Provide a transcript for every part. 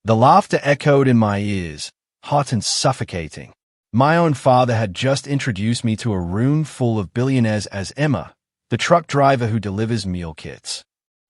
The laughter echoed in my ears, hot and suffocating. My own father had just introduced me to a room full of billionaires as Emma, the truck driver who delivers meal kits.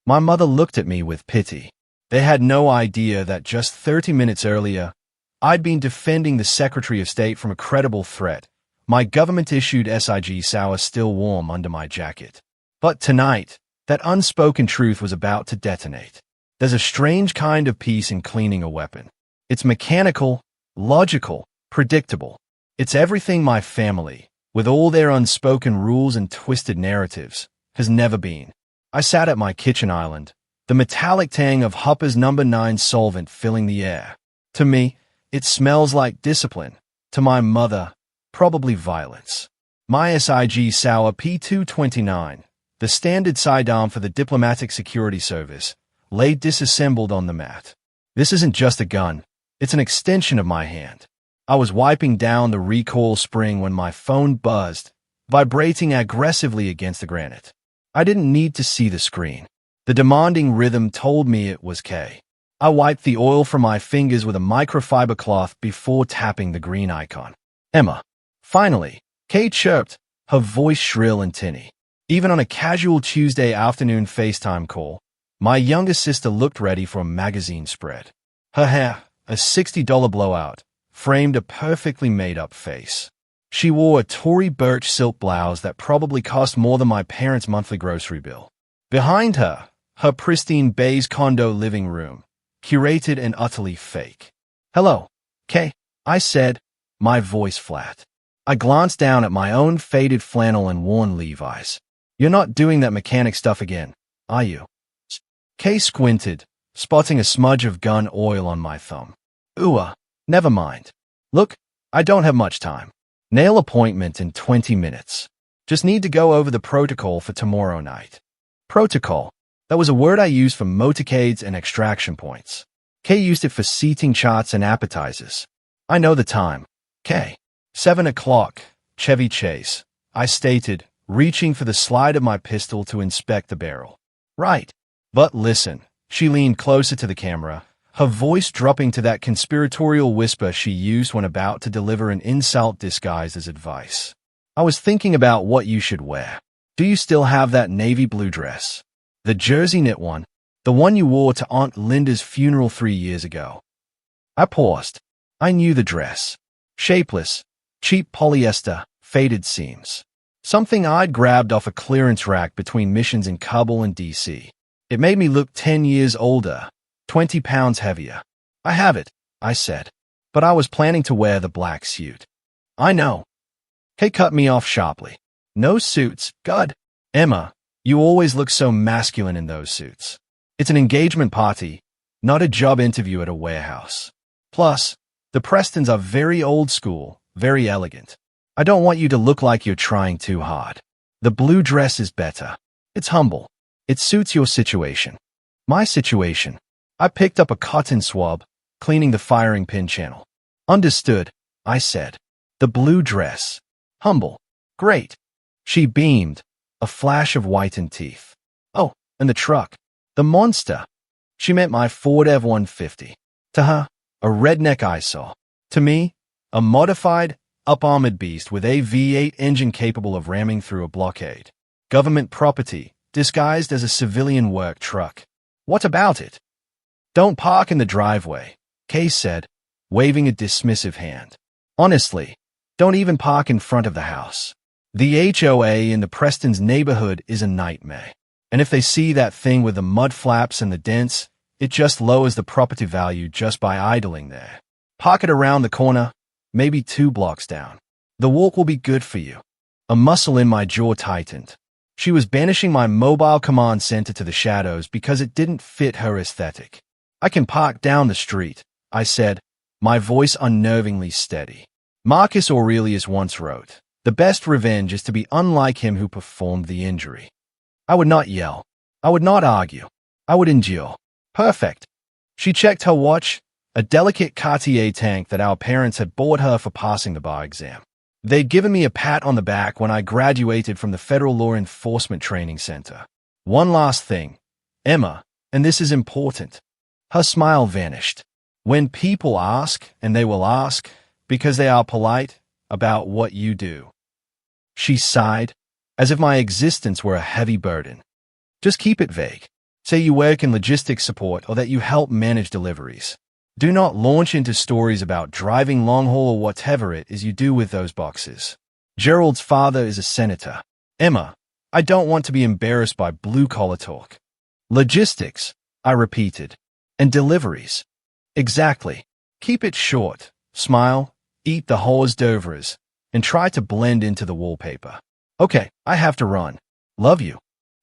My mother looked at me with pity. They had no idea that just 30 minutes earlier, I'd been defending the Secretary of State from a credible threat, my government-issued SIG sour still warm under my jacket. But tonight, that unspoken truth was about to detonate. There's a strange kind of peace in cleaning a weapon. It's mechanical, logical, predictable. It's everything my family, with all their unspoken rules and twisted narratives, has never been. I sat at my kitchen island, the metallic tang of Hupper's No. 9 solvent filling the air. To me, it smells like discipline. To my mother, probably violence. My SIG Sauer P229, the standard sidearm for the Diplomatic Security Service, lay disassembled on the mat. This isn't just a gun, it's an extension of my hand. I was wiping down the recoil spring when my phone buzzed, vibrating aggressively against the granite. I didn't need to see the screen. The demanding rhythm told me it was Kay. I wiped the oil from my fingers with a microfiber cloth before tapping the green icon. Emma. Finally, Kay chirped, her voice shrill and tinny. Even on a casual Tuesday afternoon FaceTime call, my younger sister looked ready for a magazine spread. Her hair, a $60 blowout, framed a perfectly made-up face. She wore a Tory birch silk blouse that probably cost more than my parents' monthly grocery bill. Behind her, her pristine beige condo living room, curated and utterly fake. "Hello, Kay," I said, my voice flat. I glanced down at my own faded flannel and worn Levi's. "You're not doing that mechanic stuff again, are you?" Kay squinted, spotting a smudge of gun oil on my thumb. Never mind. Look, I don't have much time. Nail appointment in 20 minutes. Just need to go over the protocol for tomorrow night. Protocol. That was a word I used for motorcades and extraction points. Kay used it for seating charts and appetizers. I know the time. Kay. 7 o'clock, Chevy Chase, I stated, reaching for the slide of my pistol to inspect the barrel. Right. But listen, she leaned closer to the camera, her voice dropping to that conspiratorial whisper she used when about to deliver an insult disguised as advice. I was thinking about what you should wear. Do you still have that navy blue dress? The jersey knit one, the one you wore to Aunt Linda's funeral 3 years ago. I paused. I knew the dress. Shapeless, cheap polyester, faded seams. Something I'd grabbed off a clearance rack between missions in Kabul and DC. It made me look 10 years older, 20 pounds heavier. I have it, I said. But I was planning to wear the black suit. I know. Kay cut me off sharply. No suits, God. Emma, you always look so masculine in those suits. It's an engagement party, not a job interview at a warehouse. Plus, the Prestons are very old school, very elegant. I don't want you to look like you're trying too hard. The blue dress is better. It's humble. It suits your situation. My situation. I picked up a cotton swab, cleaning the firing pin channel. Understood, I said. The blue dress. Humble. Great. She beamed, a flash of whitened teeth. Oh, and the truck. The monster. She meant my Ford F-150. To her, a redneck eyesore. To me, a modified, up-armored beast with a V8 engine capable of ramming through a blockade. Government property, disguised as a civilian work truck. What about it? Don't park in the driveway, Kay said, waving a dismissive hand. Honestly, don't even park in front of the house. The HOA in the Preston's neighborhood is a nightmare. And if they see that thing with the mud flaps and the dents, it just lowers the property value just by idling there. Park it around the corner, maybe 2 blocks down. The walk will be good for you. A muscle in my jaw tightened. She was banishing my mobile command center to the shadows because it didn't fit her aesthetic. I can park down the street, I said, my voice unnervingly steady. Marcus Aurelius once wrote, "The best revenge is to be unlike him who performed the injury." I would not yell. I would not argue. I would endure. Perfect. She checked her watch, a delicate Cartier tank that our parents had bought her for passing the bar exam. They'd given me a pat on the back when I graduated from the Federal Law Enforcement Training Center. One last thing, Emma, and this is important. Her smile vanished. When people ask, and they will ask, because they are polite, about what you do. She sighed, as if my existence were a heavy burden. Just keep it vague. Say you work in logistics support or that you help manage deliveries. Do not launch into stories about driving long haul or whatever it is you do with those boxes. Gerald's father is a senator. Emma, I don't want to be embarrassed by blue-collar talk. Logistics, I repeated. And deliveries. Exactly. Keep it short, smile, eat the hors d'oeuvres, and try to blend into the wallpaper. Okay, I have to run. Love you.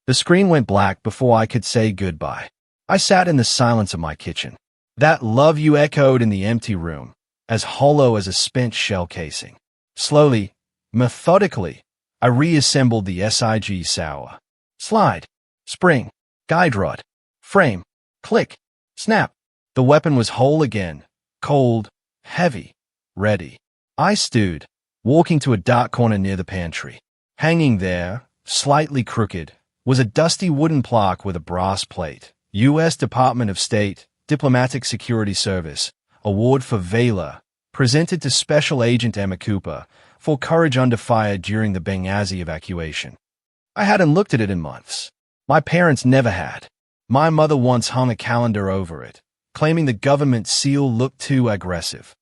The screen went black before I could say goodbye. I sat in the silence of my kitchen. That love you echoed in the empty room, as hollow as a spent shell casing. Slowly, methodically, I reassembled the SIG sour. Slide, spring, guide rod, frame, click, snap. The weapon was whole again, cold, heavy, ready. I stewed, walking to a dark corner near the pantry. Hanging there, slightly crooked, was a dusty wooden plaque with a brass plate. U.S. Department of State, Diplomatic Security Service, Award for Valor, presented to Special Agent Emma Cooper for courage under fire during the Benghazi evacuation. I hadn't looked at it in months. My parents never had. My mother once hung a calendar over it, claiming the government seal looked too aggressive.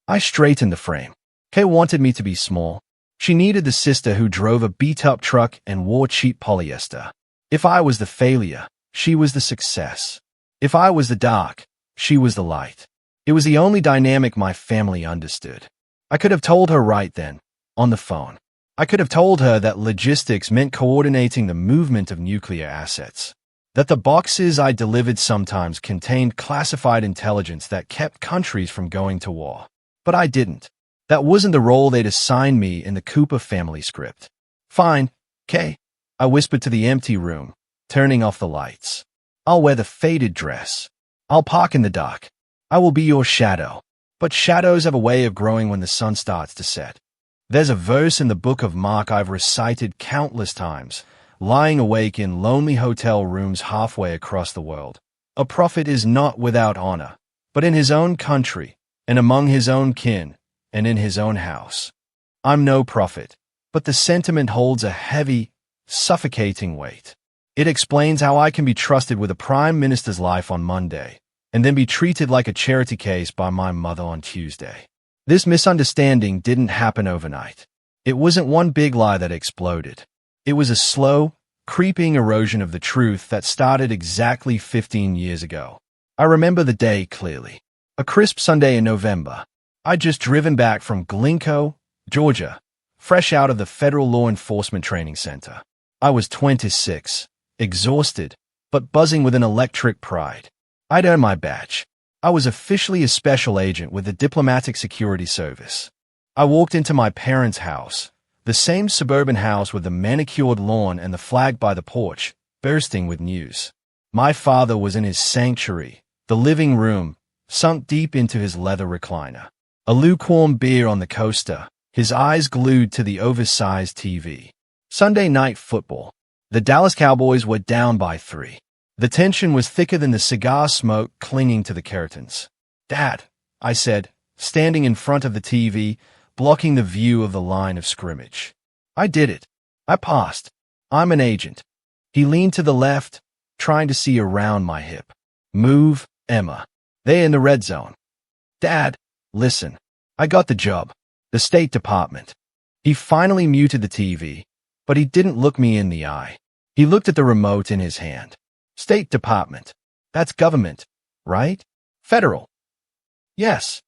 I straightened the frame. Kay wanted me to be small. She needed the sister who drove a beat-up truck and wore cheap polyester. If I was the failure, she was the success. If I was the dark, she was the light. It was the only dynamic my family understood. I could have told her right then, on the phone. I could have told her that logistics meant coordinating the movement of nuclear assets. That the boxes I delivered sometimes contained classified intelligence that kept countries from going to war. But I didn't. That wasn't the role they'd assigned me in the Cooper family script. Fine, Kay, I whispered to the empty room, turning off the lights. I'll wear the faded dress. I'll park in the dark. I will be your shadow. But shadows have a way of growing when the sun starts to set. There's a verse in the book of Mark I've recited countless times, lying awake in lonely hotel rooms halfway across the world. A prophet is not without honor, but in his own country, and among his own kin, and in his own house. I'm no prophet, but the sentiment holds a heavy, suffocating weight. It explains how I can be trusted with a prime minister's life on Monday, and then be treated like a charity case by my mother on Tuesday. This misunderstanding didn't happen overnight. It wasn't one big lie that exploded. It was a slow, creeping erosion of the truth that started exactly 15 years ago. I remember the day clearly. A crisp Sunday in November. I'd just driven back from Glencoe, Georgia, fresh out of the Federal Law Enforcement Training Center. I was 26, exhausted, but buzzing with an electric pride. I'd earned my badge. I was officially a special agent with the Diplomatic Security Service. I walked into my parents' house, the same suburban house with the manicured lawn and the flag by the porch, bursting with news. My father was in his sanctuary, the living room, sunk deep into his leather recliner. A lukewarm beer on the coaster, his eyes glued to the oversized TV. Sunday night football. The Dallas Cowboys were down by 3. The tension was thicker than the cigar smoke clinging to the curtains. "Dad," I said, standing in front of the TV, blocking the view of the line of scrimmage. I did it. I paused. I'm an agent. He leaned to the left, trying to see around my hip. "Move, Emma. They're in the red zone." "Dad, listen. I got the job. The State Department." He finally muted the TV, but he didn't look me in the eye. He looked at the remote in his hand. "State Department. That's government, right? Federal." "Yes."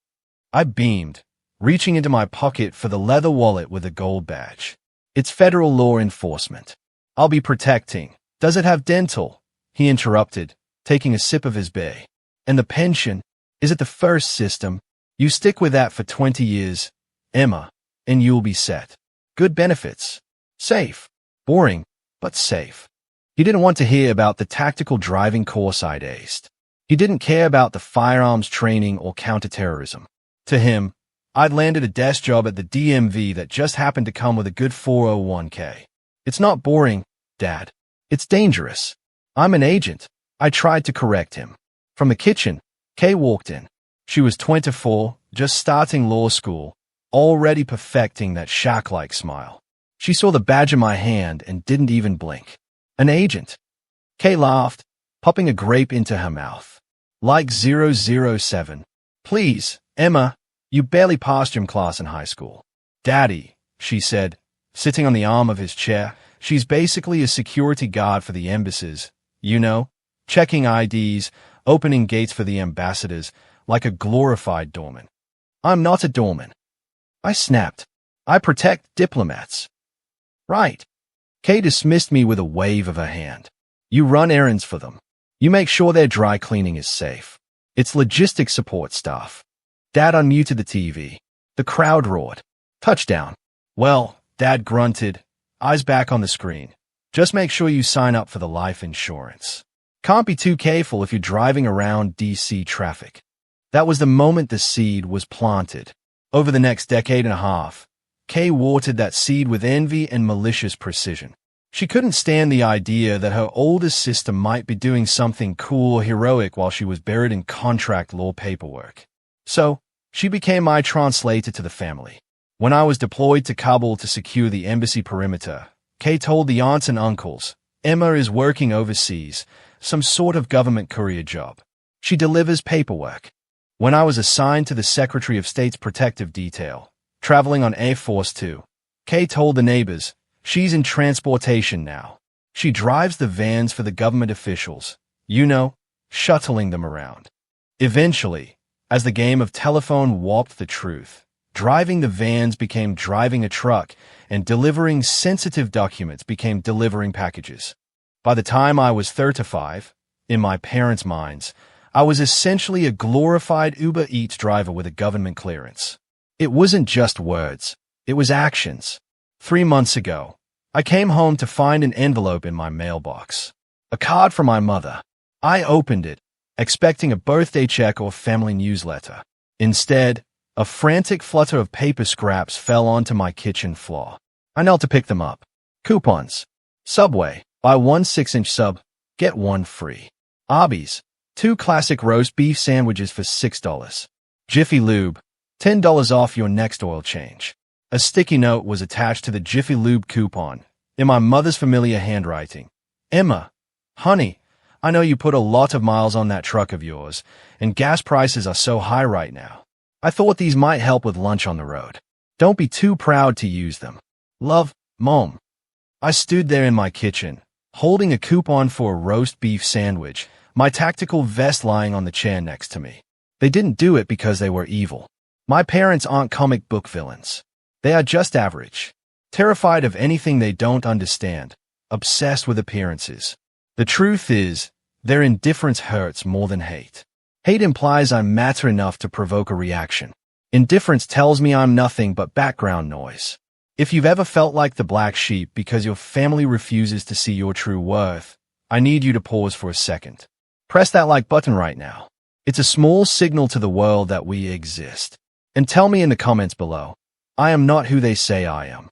I beamed, reaching into my pocket for the leather wallet with a gold badge. "It's federal law enforcement. I'll be protecting." "Does it have dental?" he interrupted, taking a sip of his beer. "And the pension? Is it the first system? You stick with that for 20 years, Emma, and you'll be set. Good benefits. Safe. Boring, but safe." He didn't want to hear about the tactical driving course I'd aced. He didn't care about the firearms training or counterterrorism. To him, I'd landed a desk job at the DMV that just happened to come with a good 401k. "It's not boring, Dad. It's dangerous." "I'm an agent." I tried to correct him. From the kitchen, Kay walked in. She was 24, just starting law school, already perfecting that shack-like smile. She saw the badge in my hand and didn't even blink. An agent. Kay laughed, popping a grape into her mouth. Like 007. Please, Emma, you barely passed gym class in high school. Daddy, she said, sitting on the arm of his chair. She's basically a security guard for the embassies, you know, checking IDs, opening gates for the ambassadors, like a glorified doorman. I'm not a doorman. I snapped. I protect diplomats. Right. Kay dismissed me with a wave of her hand. You run errands for them. You make sure their dry cleaning is safe. It's logistics support staff. Dad unmuted the TV. The crowd roared. Touchdown. Well, Dad grunted, eyes back on the screen. Just make sure you sign up for the life insurance. Can't be too careful if you're driving around DC traffic. That was the moment the seed was planted. Over the next decade and a half, Kay watered that seed with envy and malicious precision. She couldn't stand the idea that her oldest sister might be doing something cool or heroic while she was buried in contract law paperwork. So, she became my translator to the family. When I was deployed to Kabul to secure the embassy perimeter, Kay told the aunts and uncles, Emma is working overseas, some sort of government courier job. She delivers paperwork. When I was assigned to the Secretary of State's protective detail, traveling on Air Force 2, Kay told the neighbors, she's in transportation now. She drives the vans for the government officials, you know, shuttling them around. Eventually, as the game of telephone warped the truth, driving the vans became driving a truck, and delivering sensitive documents became delivering packages. By the time I was 35, in my parents' minds, I was essentially a glorified Uber Eats driver with a government clearance. It wasn't just words, it was actions. 3 months ago, I came home to find an envelope in my mailbox. A card from my mother. I opened it, expecting a birthday check or family newsletter. Instead, a frantic flutter of paper scraps fell onto my kitchen floor. I knelt to pick them up. Coupons. Subway. Buy 1 6-inch sub, get 1 free. Arby's. 2 classic roast beef sandwiches for $6. Jiffy Lube. $10 off your next oil change. A sticky note was attached to the Jiffy Lube coupon, in my mother's familiar handwriting. Emma, honey, I know you put a lot of miles on that truck of yours, and gas prices are so high right now. I thought these might help with lunch on the road. Don't be too proud to use them. Love, Mom. I stood there in my kitchen, holding a coupon for a roast beef sandwich, my tactical vest lying on the chair next to me. They didn't do it because they were evil. My parents aren't comic book villains. They are just average, terrified of anything they don't understand, obsessed with appearances. The truth is, their indifference hurts more than hate. Hate implies I matter enough to provoke a reaction. Indifference tells me I'm nothing but background noise. If you've ever felt like the black sheep because your family refuses to see your true worth, I need you to pause for a second. Press that like button right now. It's a small signal to the world that we exist. And tell me in the comments below, I am not who they say I am.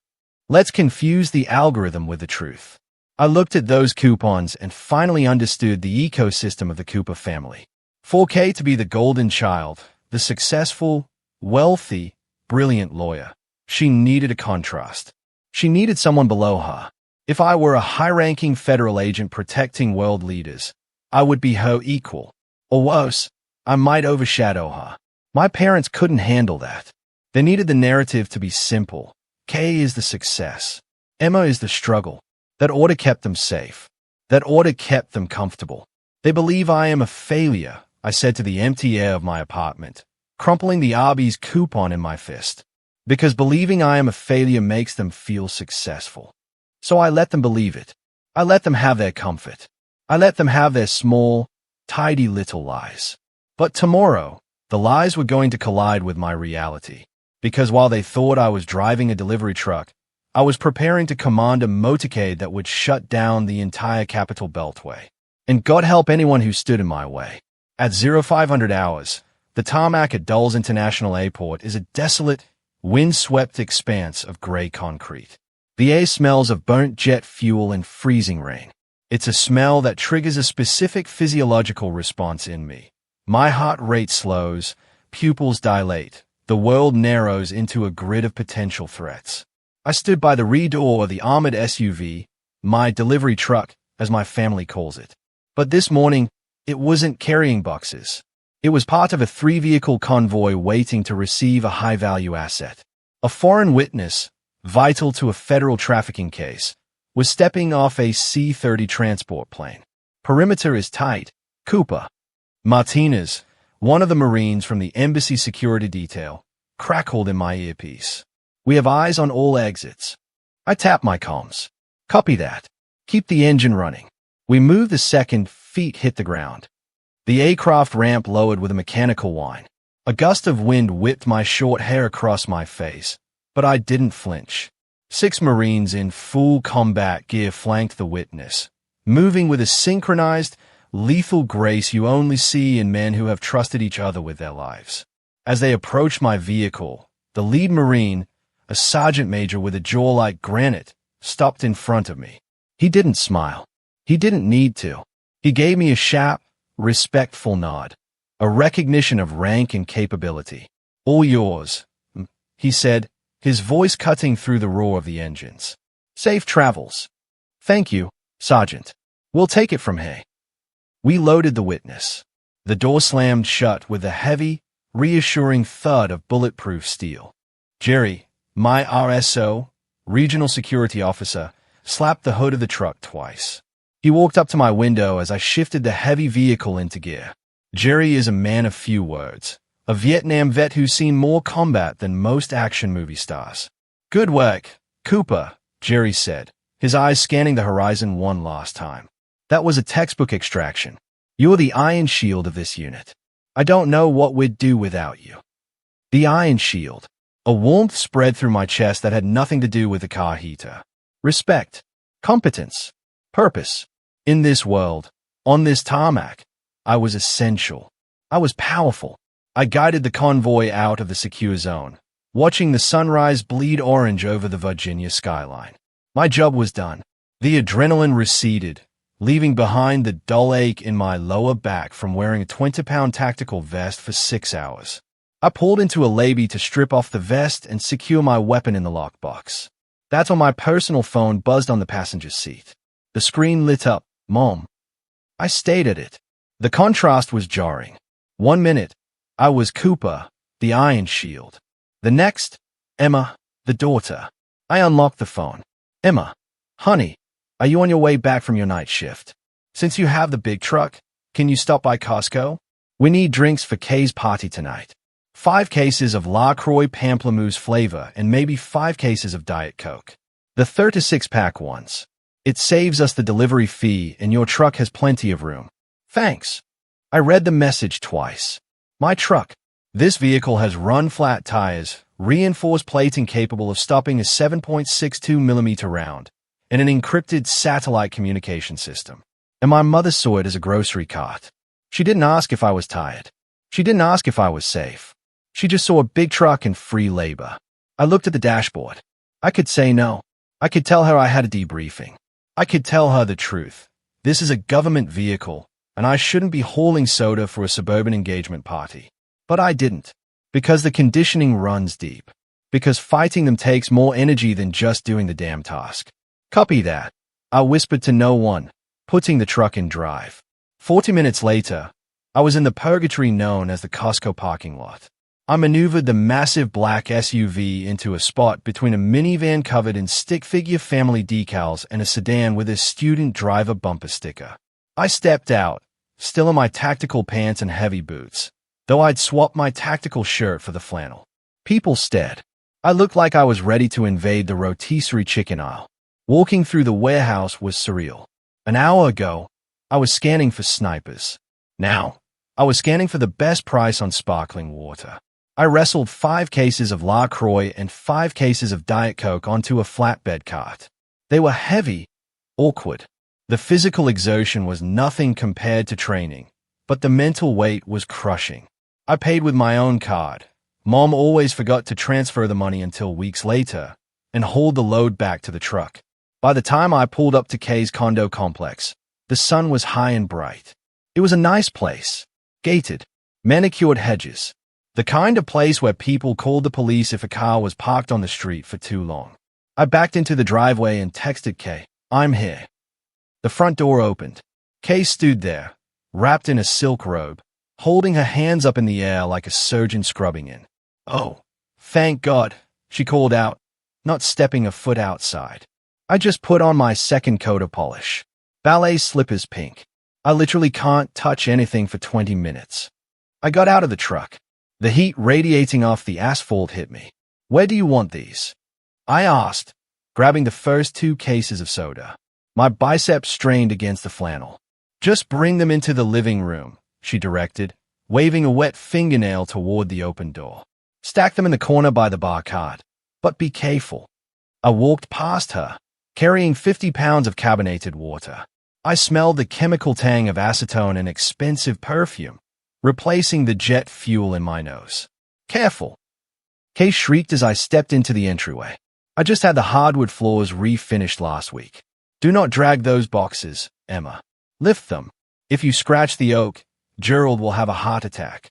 Let's confuse the algorithm with the truth. I looked at those coupons and finally understood the ecosystem of the Cooper family. For Kay to be the golden child, the successful, wealthy, brilliant lawyer, she needed a contrast. She needed someone below her. If I were a high-ranking federal agent protecting world leaders, I would be her equal. Or worse, I might overshadow her. My parents couldn't handle that. They needed the narrative to be simple. Kay is the success. Emma is the struggle. That order kept them safe. That order kept them comfortable. They believe I am a failure, I said to the empty air of my apartment, crumpling the Arby's coupon in my fist. Because believing I am a failure makes them feel successful. So I let them believe it. I let them have their comfort. I let them have their small, tidy little lies. But tomorrow, the lies were going to collide with my reality. Because while they thought I was driving a delivery truck, I was preparing to command a motorcade that would shut down the entire Capital Beltway. And God help anyone who stood in my way. At 0500 hours, the tarmac at Dulles International Airport is a desolate, wind-swept expanse of gray concrete. The air smells of burnt jet fuel and freezing rain. It's a smell that triggers a specific physiological response in me. My heart rate slows, pupils dilate. The world narrows into a grid of potential threats. I stood by the rear door of the armored SUV, my delivery truck, as my family calls it. But this morning, it wasn't carrying boxes. It was part of a three-vehicle convoy waiting to receive a high-value asset. A foreign witness, vital to a federal trafficking case, was stepping off a C-30 transport plane. Perimeter is tight. Cooper. Martinez, one of the Marines from the embassy security detail, crackled in my earpiece. We have eyes on all exits. I tapped my comms. Copy that. Keep the engine running. We moved the second, feet hit the ground. The aircraft ramp lowered with a mechanical whine. A gust of wind whipped my short hair across my face, but I didn't flinch. 6 Marines in full combat gear flanked the witness, moving with a synchronized, lethal grace you only see in men who have trusted each other with their lives. As they approached my vehicle, the lead Marine, a sergeant major with a jaw like granite, stopped in front of me. He didn't smile. He didn't need to. He gave me a sharp, respectful nod, a recognition of rank and capability. All yours, he said, his voice cutting through the roar of the engines. Safe travels. Thank you, Sergeant. We'll take it from here. We loaded the witness. The door slammed shut with a heavy, reassuring thud of bulletproof steel. Jerry, my RSO, regional security officer, slapped the hood of the truck twice. He walked up to my window as I shifted the heavy vehicle into gear. Jerry is a man of few words, a Vietnam vet who's seen more combat than most action movie stars. Good work, Cooper, Jerry said, his eyes scanning the horizon one last time. That was a textbook extraction. You're the iron shield of this unit. I don't know what we'd do without you. The iron shield. A warmth spread through my chest that had nothing to do with the car heater. Respect. Competence. Purpose. In this world, on this tarmac, I was essential. I was powerful. I guided the convoy out of the secure zone, watching the sunrise bleed orange over the Virginia skyline. My job was done. The adrenaline receded, leaving behind the dull ache in my lower back from wearing a 20-pound tactical vest for 6 hours. I pulled into a lobby to strip off the vest and secure my weapon in the lockbox. That's when my personal phone buzzed on the passenger seat. The screen lit up. Mom. I stayed at it. The contrast was jarring. 1 minute, I was Cooper, the iron shield. The next, Emma, the daughter. I unlocked the phone. Emma, honey, are you on your way back from your night shift? Since you have the big truck, can you stop by Costco? We need drinks for Kay's party tonight. 5 cases of La Croix Pamplemousse flavor and maybe 5 cases of Diet Coke. The 36-pack ones. It saves us the delivery fee and your truck has plenty of room. Thanks. I read the message twice. My truck. This vehicle has run-flat tires, reinforced plating capable of stopping a 7.62mm round, and an encrypted satellite communication system. And my mother saw it as a grocery cart. She didn't ask if I was tired. She didn't ask if I was safe. She just saw a big truck and free labor. I looked at the dashboard. I could say no. I could tell her I had a debriefing. I could tell her the truth. This is a government vehicle, and I shouldn't be hauling soda for a suburban engagement party. But I didn't. Because the conditioning runs deep. Because fighting them takes more energy than just doing the damn task. Copy that. I whispered to no one, putting the truck in drive. 40 minutes later, I was in the purgatory known as the Costco parking lot. I maneuvered the massive black SUV into a spot between a minivan covered in stick-figure family decals and a sedan with a student driver bumper sticker. I stepped out, still in my tactical pants and heavy boots, though I'd swapped my tactical shirt for the flannel. People stared. I looked like I was ready to invade the rotisserie chicken aisle. Walking through the warehouse was surreal. An hour ago, I was scanning for snipers. Now, I was scanning for the best price on sparkling water. I wrestled 5 cases of La Croix and 5 cases of Diet Coke onto a flatbed cart. They were heavy, awkward. The physical exertion was nothing compared to training, but the mental weight was crushing. I paid with my own card. Mom always forgot to transfer the money until weeks later and hauled the load back to the truck. By the time I pulled up to Kay's condo complex, the sun was high and bright. It was a nice place. Gated, manicured hedges, The kind of place where people called the police if a car was parked on the street for too long. I backed into the driveway and texted Kay, "I'm here." The front door opened. Kay stood there, wrapped in a silk robe, holding her hands up in the air like a surgeon scrubbing in. "Oh, thank God," she called out, not stepping a foot outside. I just put on my second coat of polish. Ballet slippers pink. I literally can't touch anything for 20 minutes. I got out of the truck. The heat radiating off the asphalt hit me. "Where do you want these?" I asked, grabbing the first 2 cases of soda. My biceps strained against the flannel. "Just bring them into the living room," she directed, waving a wet fingernail toward the open door. "Stack them in the corner by the bar cart. But be careful." I walked past her, carrying 50 pounds of carbonated water. I smelled the chemical tang of acetone and expensive perfume, replacing the jet fuel in my nose. "Careful!" Kay shrieked as I stepped into the entryway. "I just had the hardwood floors refinished last week. Do not drag those boxes, Emma. Lift them. If you scratch the oak, Gerald will have a heart attack."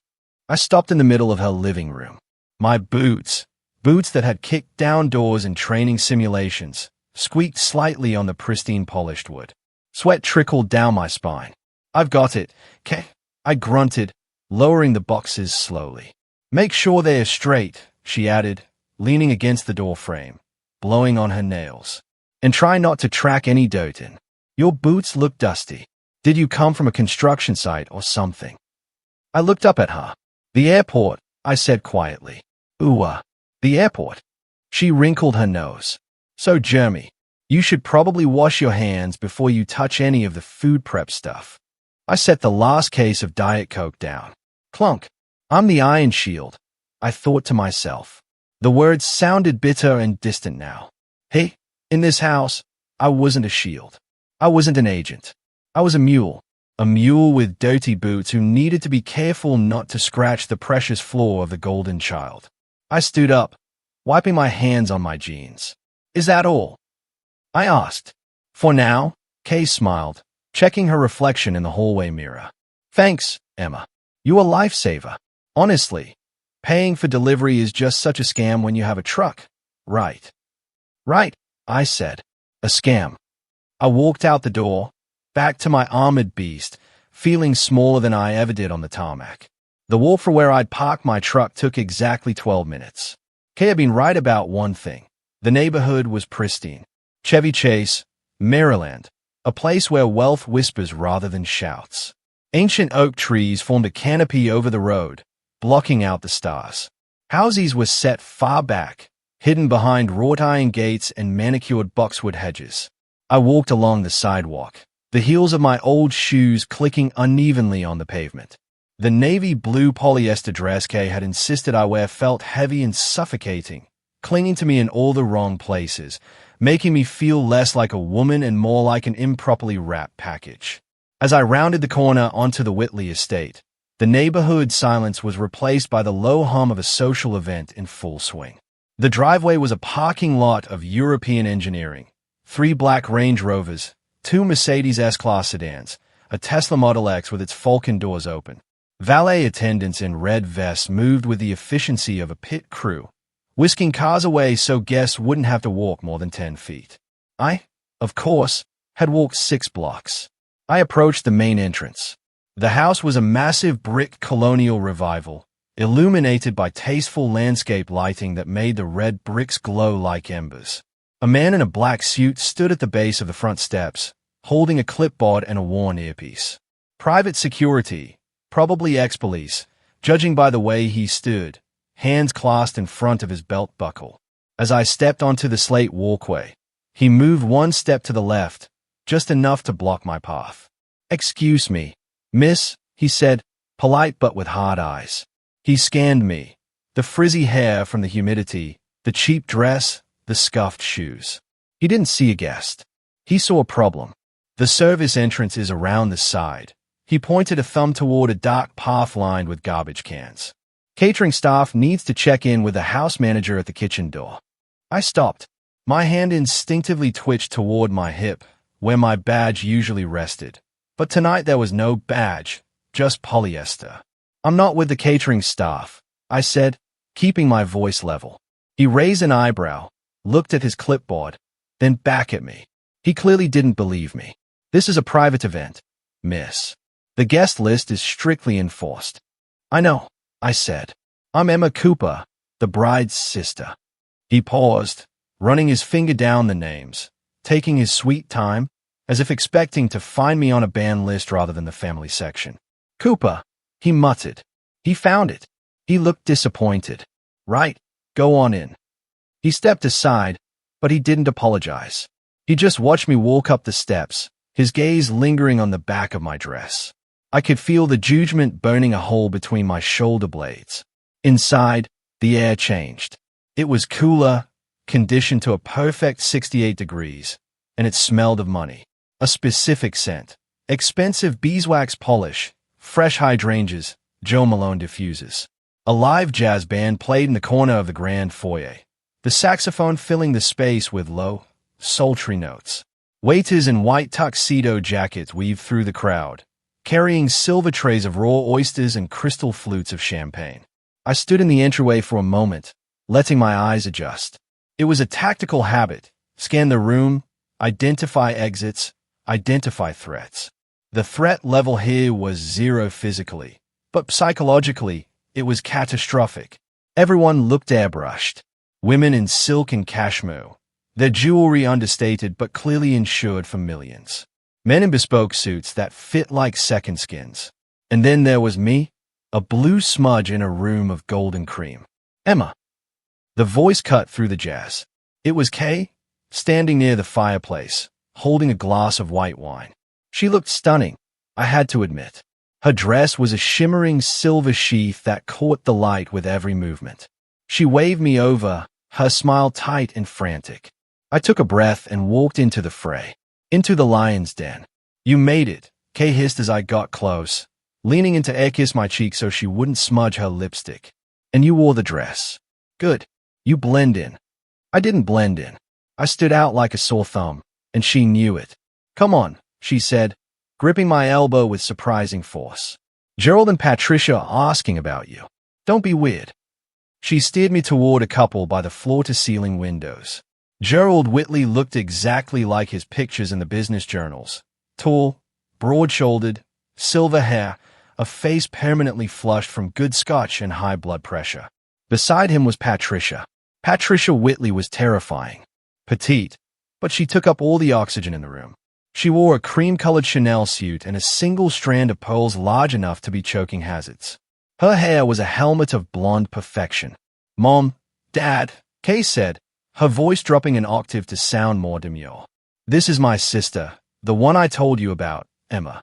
I stopped in the middle of her living room. My boots that had kicked down doors in training simulations, squeaked slightly on the pristine polished wood. Sweat trickled down my spine. "I've got it, Kay," I grunted, lowering the boxes slowly. "Make sure they're straight," she added, leaning against the door frame, blowing on her nails. "And try not to track any dirt in. Your boots look dusty. Did you come from a construction site or something?" I looked up at her. "The airport," I said quietly. "Ooh, the airport." She wrinkled her nose. "So, Jeremy, you should probably wash your hands before you touch any of the food prep stuff." I set the last case of Diet Coke down. Clunk. "I'm the Iron Shield," I thought to myself. The words sounded bitter and distant now. Hey, in this house, I wasn't a shield. I wasn't an agent. I was a mule with dirty boots who needed to be careful not to scratch the precious floor of the Golden Child. I stood up, wiping my hands on my jeans. "Is that all?" I asked. "For now," Kay smiled, checking her reflection in the hallway mirror. "Thanks, Emma. You a lifesaver. Honestly, paying for delivery is just such a scam when you have a truck, right?" "Right," I said. "A scam." I walked out the door, back to my armored beast, feeling smaller than I ever did on the tarmac. The walk from where I'd parked my truck took exactly 12 minutes. Kay had been right about one thing. The neighborhood was pristine. Chevy Chase, Maryland, a place where wealth whispers rather than shouts. Ancient oak trees formed a canopy over the road, blocking out the stars. Houses were set far back, hidden behind wrought iron gates and manicured boxwood hedges. I walked along the sidewalk, the heels of my old shoes clicking unevenly on the pavement. The navy blue polyester dress Kay had insisted I wear felt heavy and suffocating, clinging to me in all the wrong places, making me feel less like a woman and more like an improperly wrapped package. As I rounded the corner onto the Whitley estate, the neighborhood silence was replaced by the low hum of a social event in full swing. The driveway was a parking lot of European engineering. 3 black Range Rovers, 2 Mercedes S-Class sedans, a Tesla Model X with its Falcon doors open. Valet attendants in red vests moved with the efficiency of a pit crew, whisking cars away so guests wouldn't have to walk more than 10 feet. I, of course, had walked 6 blocks. I approached the main entrance. The house was a massive brick colonial revival, illuminated by tasteful landscape lighting that made the red bricks glow like embers. A man in a black suit stood at the base of the front steps, holding a clipboard and a worn earpiece. Private security, probably ex-police, judging by the way he stood, hands clasped in front of his belt buckle. As I stepped onto the slate walkway, he moved 1 step to the left, just enough to block my path. "Excuse me, miss," he said, polite but with hard eyes. He scanned me, the frizzy hair from the humidity, the cheap dress, the scuffed shoes. He didn't see a guest. He saw a problem. "The service entrance is around the side." He pointed a thumb toward a dark path lined with garbage cans. "Catering staff needs to check in with the house manager at the kitchen door." I stopped. My hand instinctively twitched toward my hip, where my badge usually rested. But tonight there was no badge, just polyester. "I'm not with the catering staff," I said, keeping my voice level. He raised an eyebrow, looked at his clipboard, then back at me. He clearly didn't believe me. This is a private event, miss. The guest list is strictly enforced. I know, I said. I'm Emma Cooper, the bride's sister. He paused, running his finger down the names, taking his sweet time, as if expecting to find me on a band list rather than the family section. Cooper, he muttered. He found it. He looked disappointed. Right, go on in. He stepped aside, but he didn't apologize. He just watched me walk up the steps, his gaze lingering on the back of my dress. I could feel the judgment burning a hole between my shoulder blades. Inside, the air changed. It was cooler, conditioned to a perfect 68 degrees, and it smelled of money. A specific scent. Expensive beeswax polish, fresh hydrangeas, Joe Malone diffusers. A live jazz band played in the corner of the grand foyer, the saxophone filling the space with low, sultry notes. Waiters in white tuxedo jackets weaved through the crowd, carrying silver trays of raw oysters and crystal flutes of champagne. I stood in the entryway for a moment, letting my eyes adjust. It was a tactical habit. Scan the room, identify exits, identify threats. The threat level here was 0 physically, but psychologically, it was catastrophic. Everyone looked airbrushed. Women in silk and cashmere, their jewelry understated but clearly insured for millions. Men in bespoke suits that fit like second skins. And then there was me, a blue smudge in a room of golden cream. Emma. The voice cut through the jazz. It was Kay, standing near the fireplace, holding a glass of white wine. She looked stunning, I had to admit. Her dress was a shimmering silver sheath that caught the light with every movement. She waved me over, her smile tight and frantic. I took a breath and walked into the fray. Into the lion's den. You made it, Kay hissed as I got close, leaning in to kiss my cheek so she wouldn't smudge her lipstick. And you wore the dress. Good. You blend in. I didn't blend in. I stood out like a sore thumb, and she knew it. Come on, she said, gripping my elbow with surprising force. Gerald and Patricia are asking about you. Don't be weird. She steered me toward a couple by the floor-to-ceiling windows. Gerald Whitley looked exactly like his pictures in the business journals. Tall, broad-shouldered, silver hair, a face permanently flushed from good scotch and high blood pressure. Beside him was Patricia. Patricia Whitley was terrifying. Petite, but she took up all the oxygen in the room. She wore a cream-colored Chanel suit and a single strand of pearls large enough to be choking hazards. Her hair was a helmet of blonde perfection. Mom, Dad, Kay said, her voice dropping an octave to sound more demure. This is my sister, the one I told you about, Emma.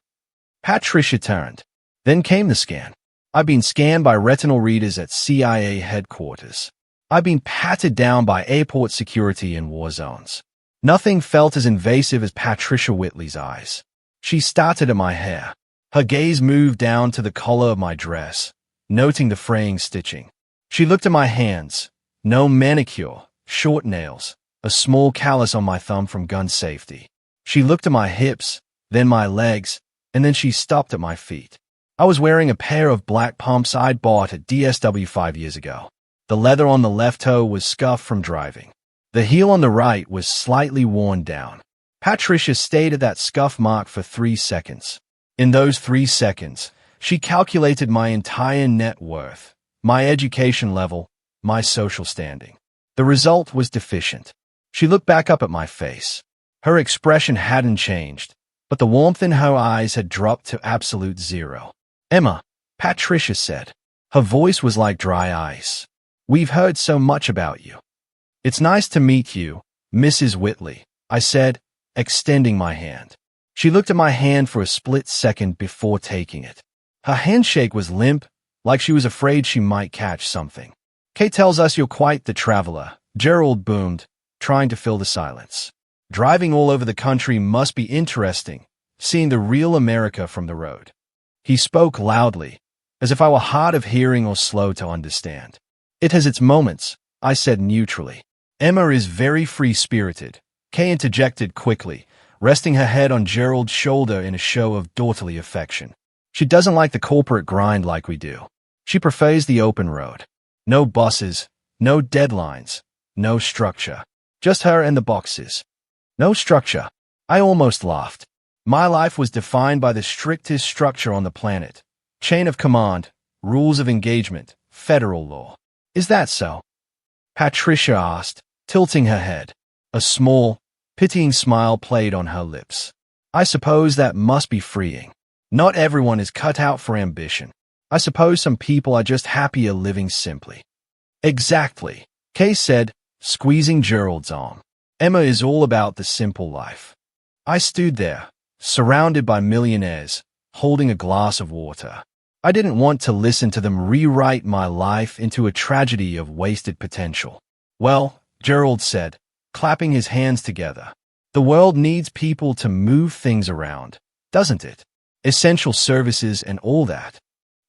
Patricia turned. Then came the scan. I've been scanned by retinal readers at CIA headquarters. I've been patted down by airport security in war zones. Nothing felt as invasive as Patricia Whitley's eyes. She started at my hair. Her gaze moved down to the collar of my dress, noting the fraying stitching. She looked at my hands. No manicure, short nails, a small callus on my thumb from gun safety. She looked at my hips, then my legs, and then she stopped at my feet. I was wearing a pair of black pumps I'd bought at DSW 5 years ago. The leather on the left toe was scuffed from driving. The heel on the right was slightly worn down. Patricia stayed at that scuff mark for 3 seconds. In those 3 seconds, she calculated my entire net worth, my education level, my social standing. The result was deficient. She looked back up at my face. Her expression hadn't changed, but the warmth in her eyes had dropped to absolute zero. Emma, Patricia said. Her voice was like dry ice. We've heard so much about you. It's nice to meet you, Mrs. Whitley, I said, extending my hand. She looked at my hand for a split second before taking it. Her handshake was limp, like she was afraid she might catch something. Kay tells us you're quite the traveler, Gerald boomed, trying to fill the silence. Driving all over the country must be interesting, seeing the real America from the road. He spoke loudly, as if I were hard of hearing or slow to understand. It has its moments, I said neutrally. Emma is very free-spirited, Kay interjected quickly, resting her head on Gerald's shoulder in a show of daughterly affection. She doesn't like the corporate grind like we do. She prefers the open road. No bosses, no deadlines, no structure. Just her and the boxes. No structure. I almost laughed. My life was defined by the strictest structure on the planet. Chain of command, rules of engagement, federal law. Is that so? Patricia asked, tilting her head. A small, pitying smile played on her lips. I suppose that must be freeing. Not everyone is cut out for ambition. I suppose some people are just happier living simply. Exactly, Kay said, squeezing Gerald's arm. Emma is all about the simple life. I stood there, surrounded by millionaires, holding a glass of water. I didn't want to listen to them rewrite my life into a tragedy of wasted potential. Well, Gerald said, clapping his hands together. The world needs people to move things around, doesn't it? Essential services and all that.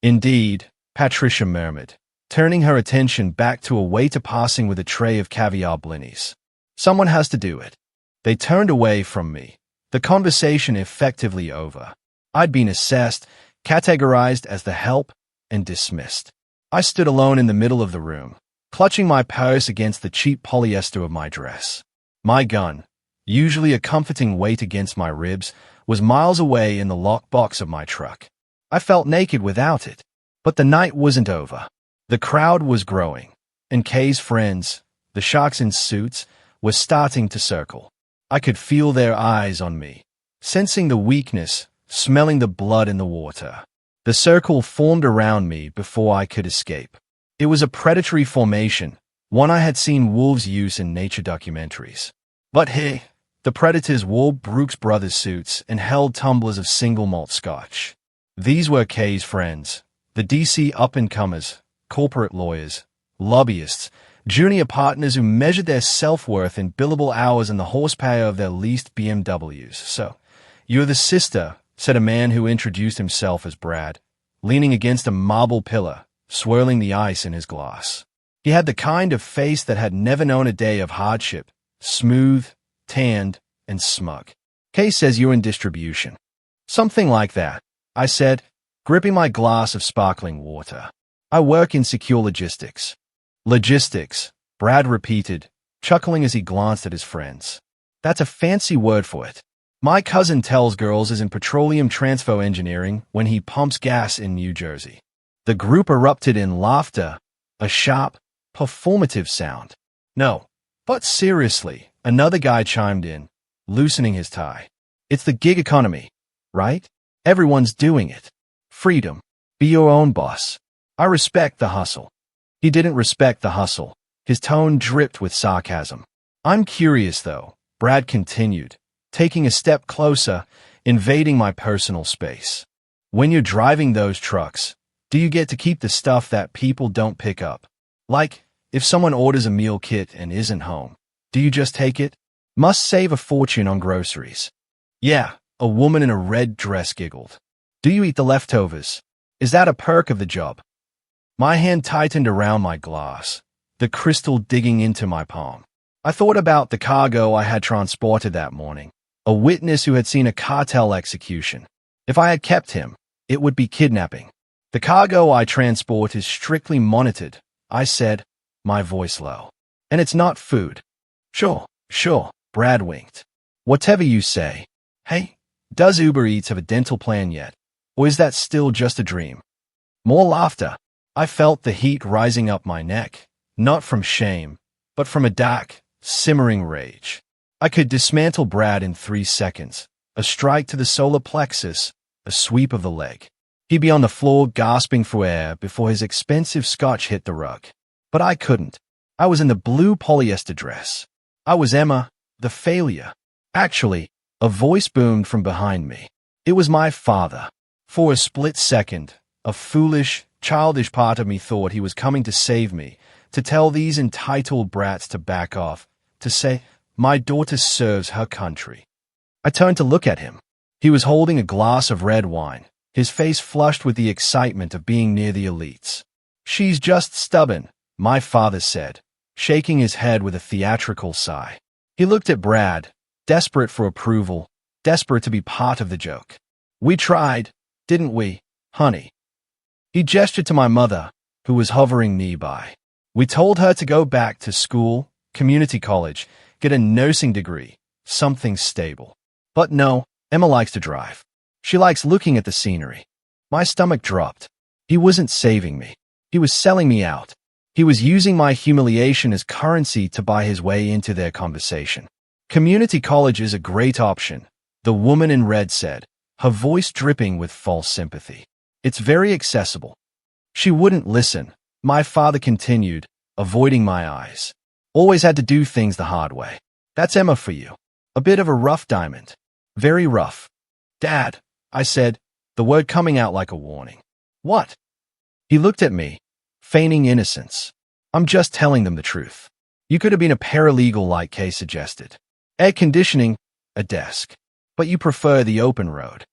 Indeed, Patricia murmured, turning her attention back to a waiter passing with a tray of caviar blinis. Someone has to do it. They turned away from me. The conversation effectively over. I'd been assessed, categorized as the help, and dismissed. I stood alone in the middle of the room, clutching my purse against the cheap polyester of my dress. My gun, usually a comforting weight against my ribs, was miles away in the lockbox of my truck. I felt naked without it. But the night wasn't over. The crowd was growing, and Kay's friends, the sharks in suits, were starting to circle. I could feel their eyes on me, sensing the weakness, smelling the blood in the water. The circle formed around me before I could escape. It was a predatory formation, one I had seen wolves use in nature documentaries. But hey, the predators wore Brooks Brothers suits and held tumblers of single malt scotch. These were Kay's friends, the DC up-and-comers, corporate lawyers, lobbyists, junior partners who measured their self-worth in billable hours and the horsepower of their leased BMWs. So, you're the sister, said a man who introduced himself as Brad, leaning against a marble pillar, swirling the ice in his glass. He had the kind of face that had never known a day of hardship, smooth, tanned, and smug. Kay says you're in distribution. Something like that, I said, gripping my glass of sparkling water. I work in secure logistics. Logistics, Brad repeated, chuckling as he glanced at his friends. That's a fancy word for it. My cousin tells girls is in petroleum transfer engineering when he pumps gas in New Jersey. The group erupted in laughter, a sharp, performative sound. No, but seriously, another guy chimed in, loosening his tie. It's the gig economy, right? Everyone's doing it. Freedom. Be your own boss. I respect the hustle. He didn't respect the hustle. His tone dripped with sarcasm. I'm curious, though, Brad continued, taking a step closer, invading my personal space. When you're driving those trucks, do you get to keep the stuff that people don't pick up? Like, if someone orders a meal kit and isn't home, do you just take it? Must save a fortune on groceries. Yeah, a woman in a red dress giggled. Do you eat the leftovers? Is that a perk of the job? My hand tightened around my glass, the crystal digging into my palm. I thought about the cargo I had transported that morning, a witness who had seen a cartel execution. If I had kept him, it would be kidnapping. The cargo I transport is strictly monitored, I said, my voice low. And it's not food. Sure, Brad winked. Whatever you say. Hey, does Uber Eats have a dental plan yet? Or is that still just a dream? More laughter. I felt the heat rising up my neck, not from shame, but from a dark, simmering rage. I could dismantle Brad in 3 seconds. A strike to the solar plexus, a sweep of the leg. He'd be on the floor gasping for air before his expensive scotch hit the rug. But I couldn't. I was in the blue polyester dress. I was Emma, the failure. Actually, a voice boomed from behind me. It was my father. For a split second, a foolish, childish part of me thought he was coming to save me, to tell these entitled brats to back off, to say, my daughter serves her country. I turned to look at him. He was holding a glass of red wine, his face flushed with the excitement of being near the elites. She's just stubborn, my father said, shaking his head with a theatrical sigh. He looked at Brad, desperate for approval, desperate to be part of the joke. We tried, didn't we, honey? He gestured to my mother, who was hovering nearby. We told her to go back to school, community college, get a nursing degree, something stable. But no, Emma likes to drive. She likes looking at the scenery. My stomach dropped. He wasn't saving me. He was selling me out. He was using my humiliation as currency to buy his way into their conversation. Community college is a great option, the woman in red said, her voice dripping with false sympathy. It's very accessible. She wouldn't listen. My father continued, avoiding my eyes. Always had to do things the hard way. That's Emma for you. A bit of a rough diamond. Very rough. Dad, I said, the word coming out like a warning. What? He looked at me, feigning innocence. I'm just telling them the truth. You could have been a paralegal like Kay suggested. Air conditioning, a desk. But you prefer the open road.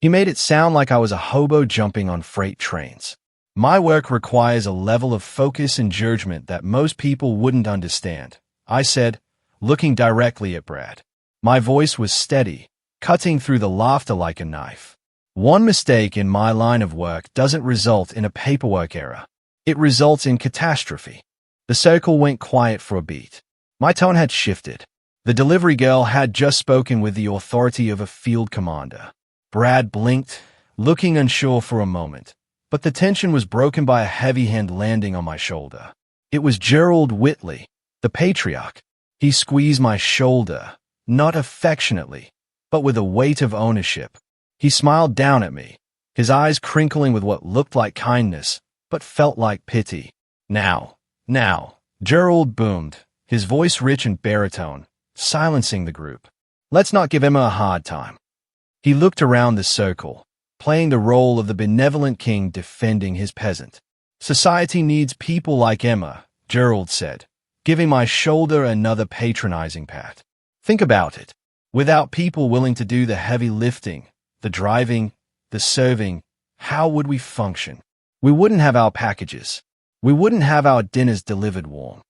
He made it sound like I was a hobo jumping on freight trains. My work requires a level of focus and judgment that most people wouldn't understand, I said, looking directly at Brad. My voice was steady, cutting through the laughter like a knife. One mistake in my line of work doesn't result in a paperwork error. It results in catastrophe. The circle went quiet for a beat. My tone had shifted. The delivery girl had just spoken with the authority of a field commander. Brad blinked, looking unsure for a moment, but the tension was broken by a heavy hand landing on my shoulder. It was Gerald Whitley, the patriarch. He squeezed my shoulder, not affectionately, but with a weight of ownership. He smiled down at me, his eyes crinkling with what looked like kindness, but felt like pity. Now, Gerald boomed, his voice rich and baritone, silencing the group. Let's not give Emma a hard time. He looked around the circle, playing the role of the benevolent king defending his peasant. Society needs people like Emma, Gerald said, giving my shoulder another patronizing pat. Think about it. Without people willing to do the heavy lifting, the driving, the serving, how would we function? We wouldn't have our packages. We wouldn't have our dinners delivered warm.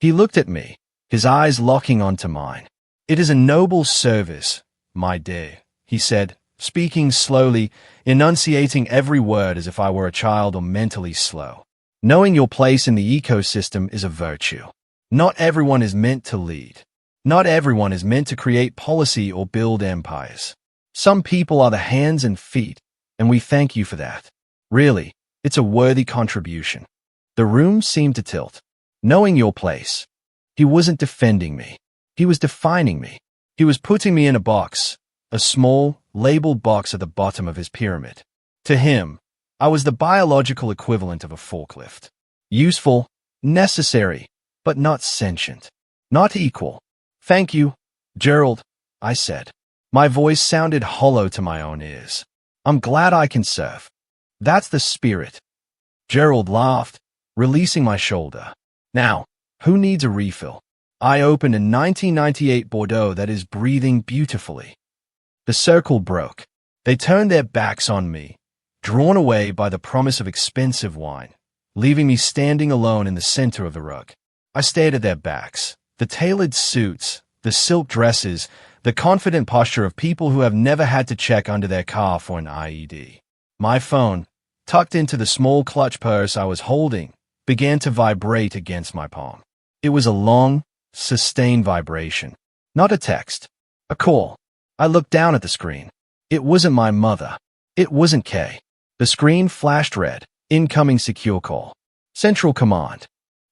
He looked at me, his eyes locking onto mine. It is a noble service, my dear, he said, speaking slowly, enunciating every word as if I were a child or mentally slow. Knowing your place in the ecosystem is a virtue. Not everyone is meant to lead. Not everyone is meant to create policy or build empires. Some people are the hands and feet, and we thank you for that. Really, it's a worthy contribution. The room seemed to tilt. Knowing your place. He wasn't defending me. He was defining me. He was putting me in a box, a small, labeled box at the bottom of his pyramid. To him, I was the biological equivalent of a forklift. Useful, necessary, but not sentient. Not equal. Thank you, Gerald, I said. My voice sounded hollow to my own ears. I'm glad I can serve. That's the spirit. Gerald laughed, releasing my shoulder. Now, who needs a refill? I opened a 1998 Bordeaux that is breathing beautifully. The circle broke. They turned their backs on me, drawn away by the promise of expensive wine, leaving me standing alone in the center of the rug. I stared at their backs, the tailored suits, the silk dresses, the confident posture of people who have never had to check under their car for an IED. My phone, tucked into the small clutch purse I was holding, began to vibrate against my palm. It was a long, sustained vibration. Not a text. A call. I looked down at the screen. It wasn't my mother. It wasn't Kay. The screen flashed red. Incoming secure call. Central command.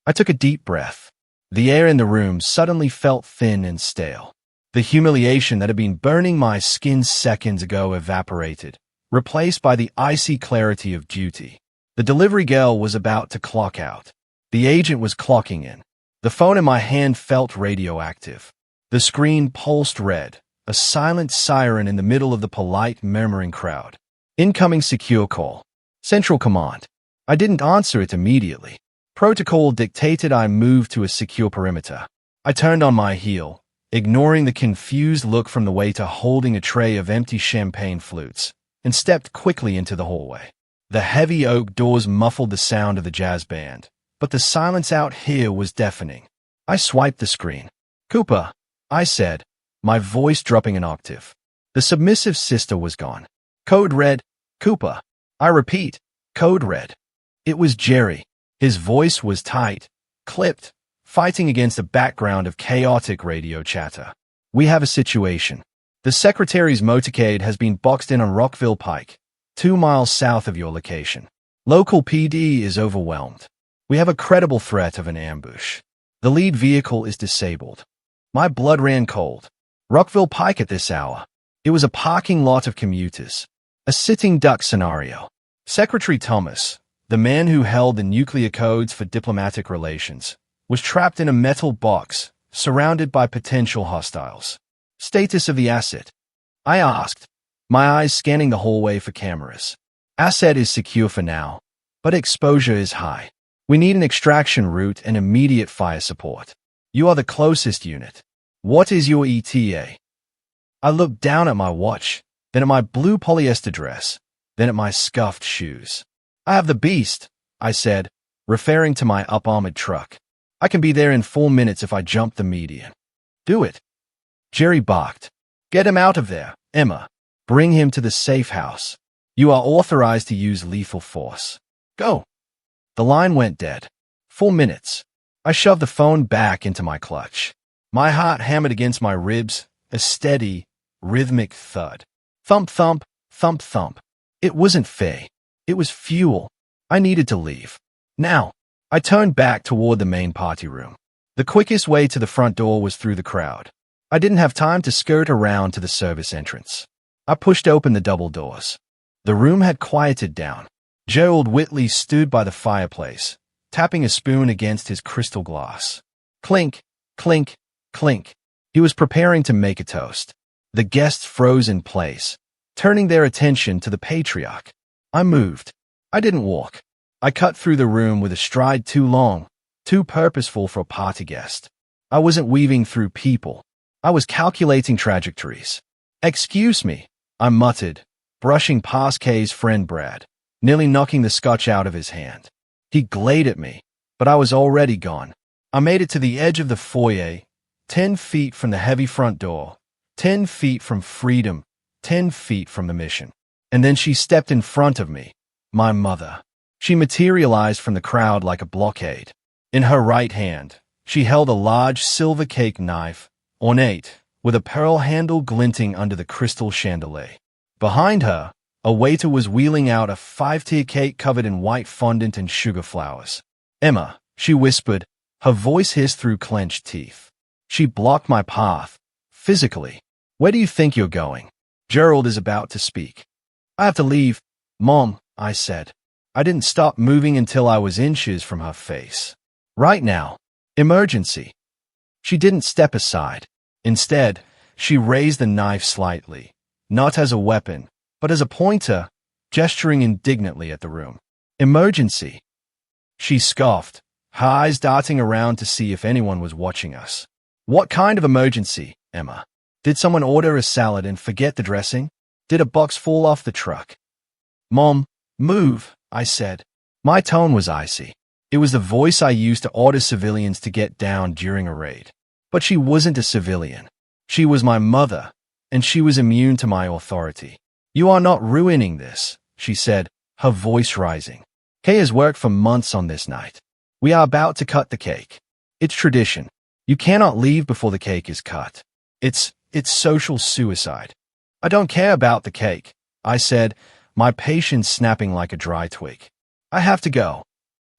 I took a deep breath. The air in the room suddenly felt thin and stale. The humiliation that had been burning my skin seconds ago evaporated, replaced by the icy clarity of duty. The delivery girl was about to clock out. The agent was clocking in. The phone in my hand felt radioactive. The screen pulsed red, a silent siren in the middle of the polite, murmuring crowd. Incoming secure call. Central command. I didn't answer it immediately. Protocol dictated I move to a secure perimeter. I turned on my heel, ignoring the confused look from the waiter holding a tray of empty champagne flutes, and stepped quickly into the hallway. The heavy oak doors muffled the sound of the jazz band, but the silence out here was deafening. I swiped the screen. Cooper, I said, my voice dropping an octave. The submissive sister was gone. Code red, Cooper. I repeat, code red. It was Jerry. His voice was tight, clipped, fighting against a background of chaotic radio chatter. We have a situation. The secretary's motorcade has been boxed in on Rockville Pike, 2 miles south of your location. Local PD is overwhelmed. We have a credible threat of an ambush. The lead vehicle is disabled. My blood ran cold. Rockville Pike at this hour. It was a parking lot of commuters. A sitting duck scenario. Secretary Thomas, the man who held the nuclear codes for diplomatic relations, was trapped in a metal box, surrounded by potential hostiles. Status of the asset? I asked, my eyes scanning the hallway for cameras. Asset is secure for now, but exposure is high. We need an extraction route and immediate fire support. You are the closest unit. What is your ETA? I looked down at my watch, then at my blue polyester dress, then at my scuffed shoes. I have the beast, I said, referring to my up-armored truck. I can be there in 4 minutes if I jump the median. Do it. Jerry barked. Get him out of there, Emma. Bring him to the safe house. You are authorized to use lethal force. Go. The line went dead. 4 minutes. I shoved the phone back into my clutch. My heart hammered against my ribs, a steady, rhythmic thud. Thump, thump, thump, thump. It wasn't fair. It was fuel. I needed to leave. Now. I turned back toward the main party room. The quickest way to the front door was through the crowd. I didn't have time to skirt around to the service entrance. I pushed open the double doors. The room had quieted down. Gerald Whitley stood by the fireplace, tapping a spoon against his crystal glass. Clink, clink, clink. He was preparing to make a toast. The guests froze in place, turning their attention to the patriarch. I moved. I didn't walk. I cut through the room with a stride too long, too purposeful for a party guest. I wasn't weaving through people. I was calculating trajectories. Excuse me, I muttered, brushing past Kay's friend Brad, nearly knocking the scotch out of his hand. He glared at me, but I was already gone. I made it to the edge of the foyer, 10 feet from the heavy front door, 10 feet from freedom, 10 feet from the mission. And then she stepped in front of me, my mother. She materialized from the crowd like a blockade. In her right hand, she held a large silver cake knife, ornate, with a pearl handle glinting under the crystal chandelier. Behind her, a waiter was wheeling out a 5-tier cake covered in white fondant and sugar flowers. Emma, she whispered, her voice hissed through clenched teeth. She blocked my path, physically. Where do you think you're going? Gerald is about to speak. I have to leave, Mom, I said. I didn't stop moving until I was inches from her face. Right now. Emergency. She didn't step aside. Instead, she raised the knife slightly, not as a weapon, but as a pointer, gesturing indignantly at the room. Emergency. She scoffed, her eyes darting around to see if anyone was watching us. What kind of emergency, Emma? Did someone order a salad and forget the dressing? Did a box fall off the truck? Mom, move, I said. My tone was icy. It was the voice I used to order civilians to get down during a raid. But she wasn't a civilian. She was my mother, and she was immune to my authority. You are not ruining this, she said, her voice rising. Kay has worked for months on this night. We are about to cut the cake. It's tradition. You cannot leave before the cake is cut. It's social suicide. I don't care about the cake, I said, my patience snapping like a dry twig. I have to go.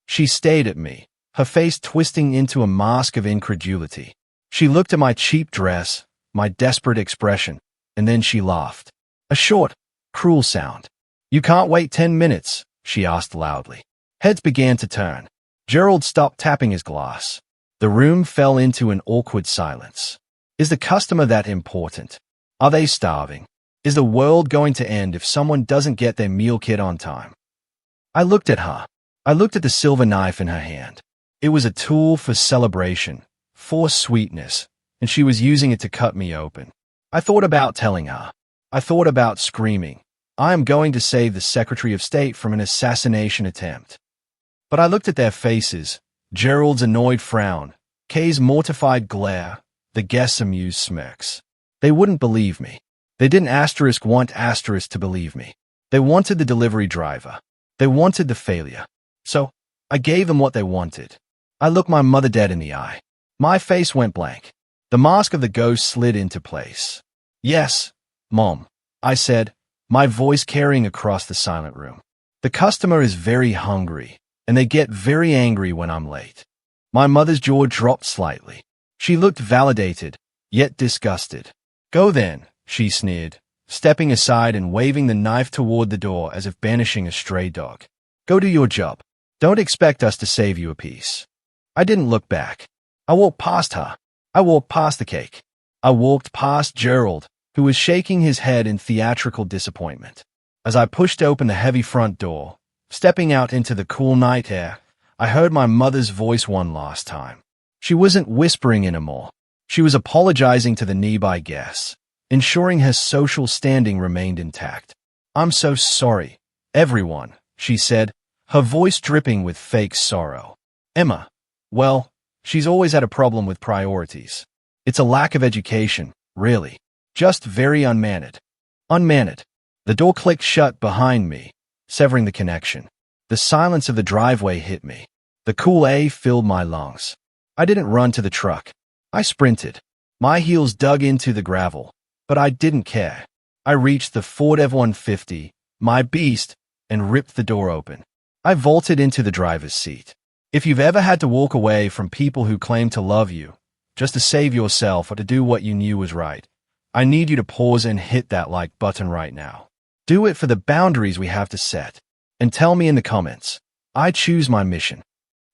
She stared at me, her face twisting into a mask of incredulity. She looked at my cheap dress, my desperate expression, and then she laughed. A short, cruel sound. You can't wait 10 minutes, she asked loudly. Heads began to turn. Gerald stopped tapping his glass. The room fell into an awkward silence. Is the customer that important? Are they starving? Is the world going to end if someone doesn't get their meal kit on time? I looked at her. I looked at the silver knife in her hand. It was a tool for celebration, for sweetness, and she was using it to cut me open. I thought about telling her. I thought about screaming, I am going to save the Secretary of State from an assassination attempt. But I looked at their faces, Gerald's annoyed frown, Kay's mortified glare, the guests' amused smirks. They wouldn't believe me. They didn't want to believe me. They wanted the delivery driver. They wanted the failure. So, I gave them what they wanted. I looked my mother dead in the eye. My face went blank. The mask of the ghost slid into place. "Yes, Mom," I said, my voice carrying across the silent room. "The customer is very hungry, and they get very angry when I'm late." My mother's jaw dropped slightly. She looked validated, yet disgusted. "Go then," she sneered, stepping aside and waving the knife toward the door as if banishing a stray dog. "Go do your job. Don't expect us to save you a piece." I didn't look back. I walked past her. I walked past the cake. I walked past Gerald, who was shaking his head in theatrical disappointment. As I pushed open the heavy front door, stepping out into the cool night air, I heard my mother's voice one last time. She wasn't whispering anymore. She was apologizing to the nearby guests, ensuring her social standing remained intact. "I'm so sorry, everyone," she said, her voice dripping with fake sorrow. "Emma, well, she's always had a problem with priorities. It's a lack of education, really. Just very unmannered." Unmannered. The door clicked shut behind me, severing the connection. The silence of the driveway hit me. The cool air filled my lungs. I didn't run to the truck. I sprinted. My heels dug into the gravel, but I didn't care. I reached the Ford F-150, my beast, and ripped the door open. I vaulted into the driver's seat. If you've ever had to walk away from people who claim to love you, just to save yourself or to do what you knew was right, I need you to pause and hit that like button right now. Do it for the boundaries we have to set. And tell me in the comments, I choose my mission.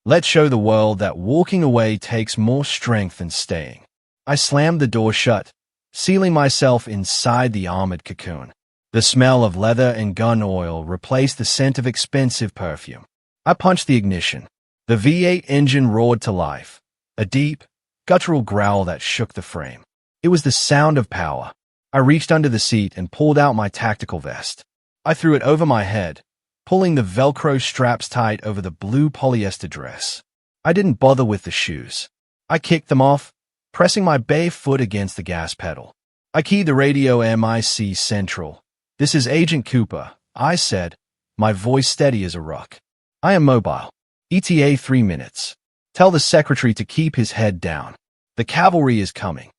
Let's show the world that walking away takes more strength than staying. I slammed the door shut, sealing myself inside the armored cocoon. The smell of leather and gun oil replaced the scent of expensive perfume. I punched the ignition. The V8 engine roared to life, a deep, guttural growl that shook the frame. It was the sound of power. I reached under the seat and pulled out my tactical vest. I threw it over my head, pulling the Velcro straps tight over the blue polyester dress. I didn't bother with the shoes. I kicked them off, pressing my bare foot against the gas pedal. I keyed the radio. "MIC Central. This is Agent Cooper," I said, my voice steady as a rock. "I am mobile. ETA 3 minutes. Tell the secretary to keep his head down. The cavalry is coming."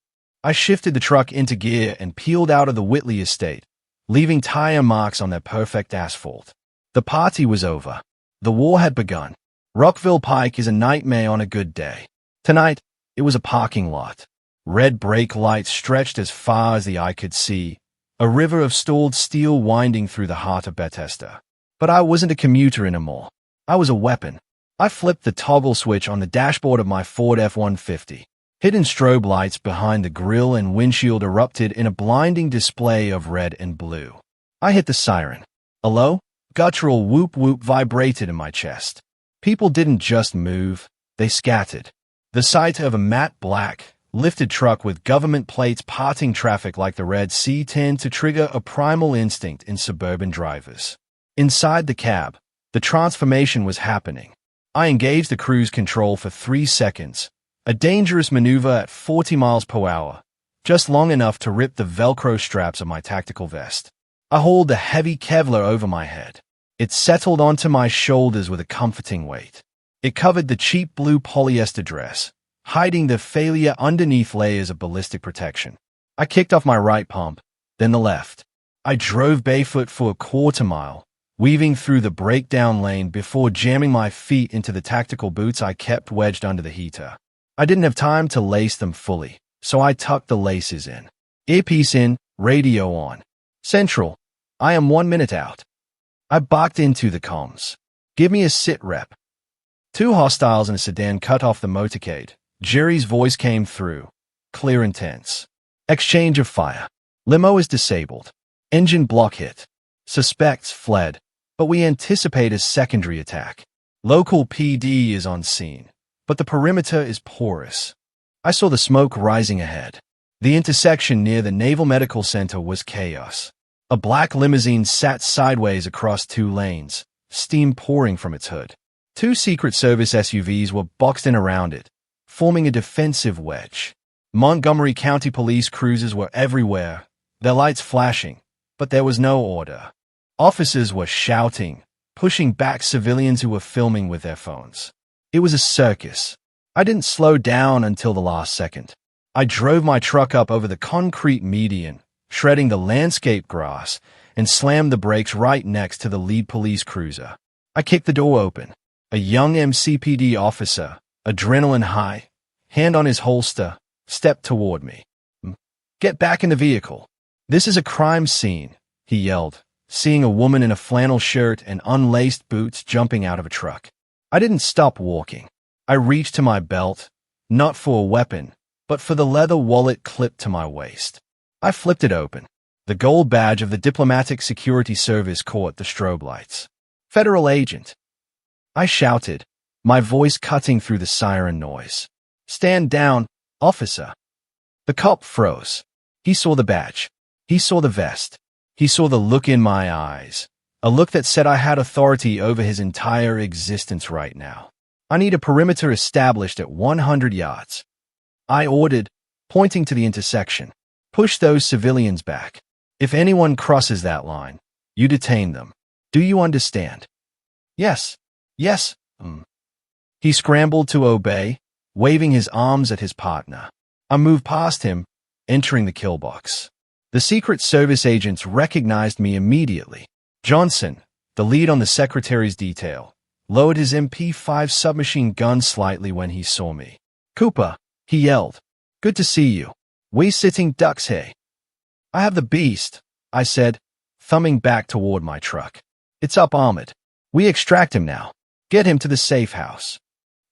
I shifted the truck into gear and peeled out of the Whitley estate, leaving tire marks on their perfect asphalt. The party was over. The war had begun. Rockville Pike is a nightmare on a good day. Tonight, it was a parking lot. Red brake lights stretched as far as the eye could see, a river of stalled steel winding through the heart of Bethesda. But I wasn't a commuter anymore. I was a weapon. I flipped the toggle switch on the dashboard of my Ford F-150. Hidden strobe lights behind the grille and windshield erupted in a blinding display of red and blue. I hit the siren. A low, guttural whoop-whoop vibrated in my chest. People didn't just move, they scattered. The sight of a matte black, lifted truck with government plates parting traffic like the red sea tended to trigger a primal instinct in suburban drivers. Inside the cab, the transformation was happening. I engaged the cruise control for 3 seconds, a dangerous maneuver at 40 miles per hour, just long enough to rip the Velcro straps of my tactical vest. I hauled the heavy Kevlar over my head. It settled onto my shoulders with a comforting weight. It covered the cheap blue polyester dress, hiding the failure underneath layers of ballistic protection. I kicked off my right pump, then the left. I drove barefoot for a quarter mile, weaving through the breakdown lane before jamming my feet into the tactical boots I kept wedged under the heater. I didn't have time to lace them fully, so I tucked the laces in. Earpiece in, radio on. "Central, I am 1 minute out." I barked into the comms. "Give me a sit rep." 2 hostiles in a sedan cut off the motorcade. Jerry's voice came through, clear and tense. "Exchange of fire. Limo is disabled. Engine block hit. Suspects fled, but we anticipate a secondary attack. Local PD is on scene, but the perimeter is porous." I saw the smoke rising ahead. The intersection near the Naval Medical Center was chaos. A black limousine sat sideways across 2 lanes, steam pouring from its hood. 2 Secret Service SUVs were boxed in around it, forming a defensive wedge. Montgomery County police cruisers were everywhere, their lights flashing, but there was no order. Officers were shouting, pushing back civilians who were filming with their phones. It was a circus. I didn't slow down until the last second. I drove my truck up over the concrete median, shredding the landscape grass, and slammed the brakes right next to the lead police cruiser. I kicked the door open. A young MCPD officer, adrenaline high, hand on his holster, stepped toward me. "Get back in the vehicle. This is a crime scene," he yelled, seeing a woman in a flannel shirt and unlaced boots jumping out of a truck. I didn't stop walking. I reached to my belt, not for a weapon, but for the leather wallet clipped to my waist. I flipped it open. The gold badge of the Diplomatic Security Service caught the strobe lights. "Federal agent," I shouted, my voice cutting through the siren noise. "Stand down, officer." The cop froze. He saw the badge. He saw the vest. He saw the look in my eyes, a look that said I had authority over his entire existence right now. "I need a perimeter established at 100 yards. I ordered, pointing to the intersection. "Push those civilians back. If anyone crosses that line, you detain them. Do you understand?" "Yes, yes." He scrambled to obey, waving his arms at his partner. I moved past him, entering the kill box. The Secret Service agents recognized me immediately. Johnson, the lead on the secretary's detail, lowered his MP5 submachine gun slightly when he saw me. "Cooper," he yelled. "Good to see you. We sitting ducks here." "I have the beast," I said, thumbing back toward my truck. "It's up armored. We extract him now. Get him to the safe house."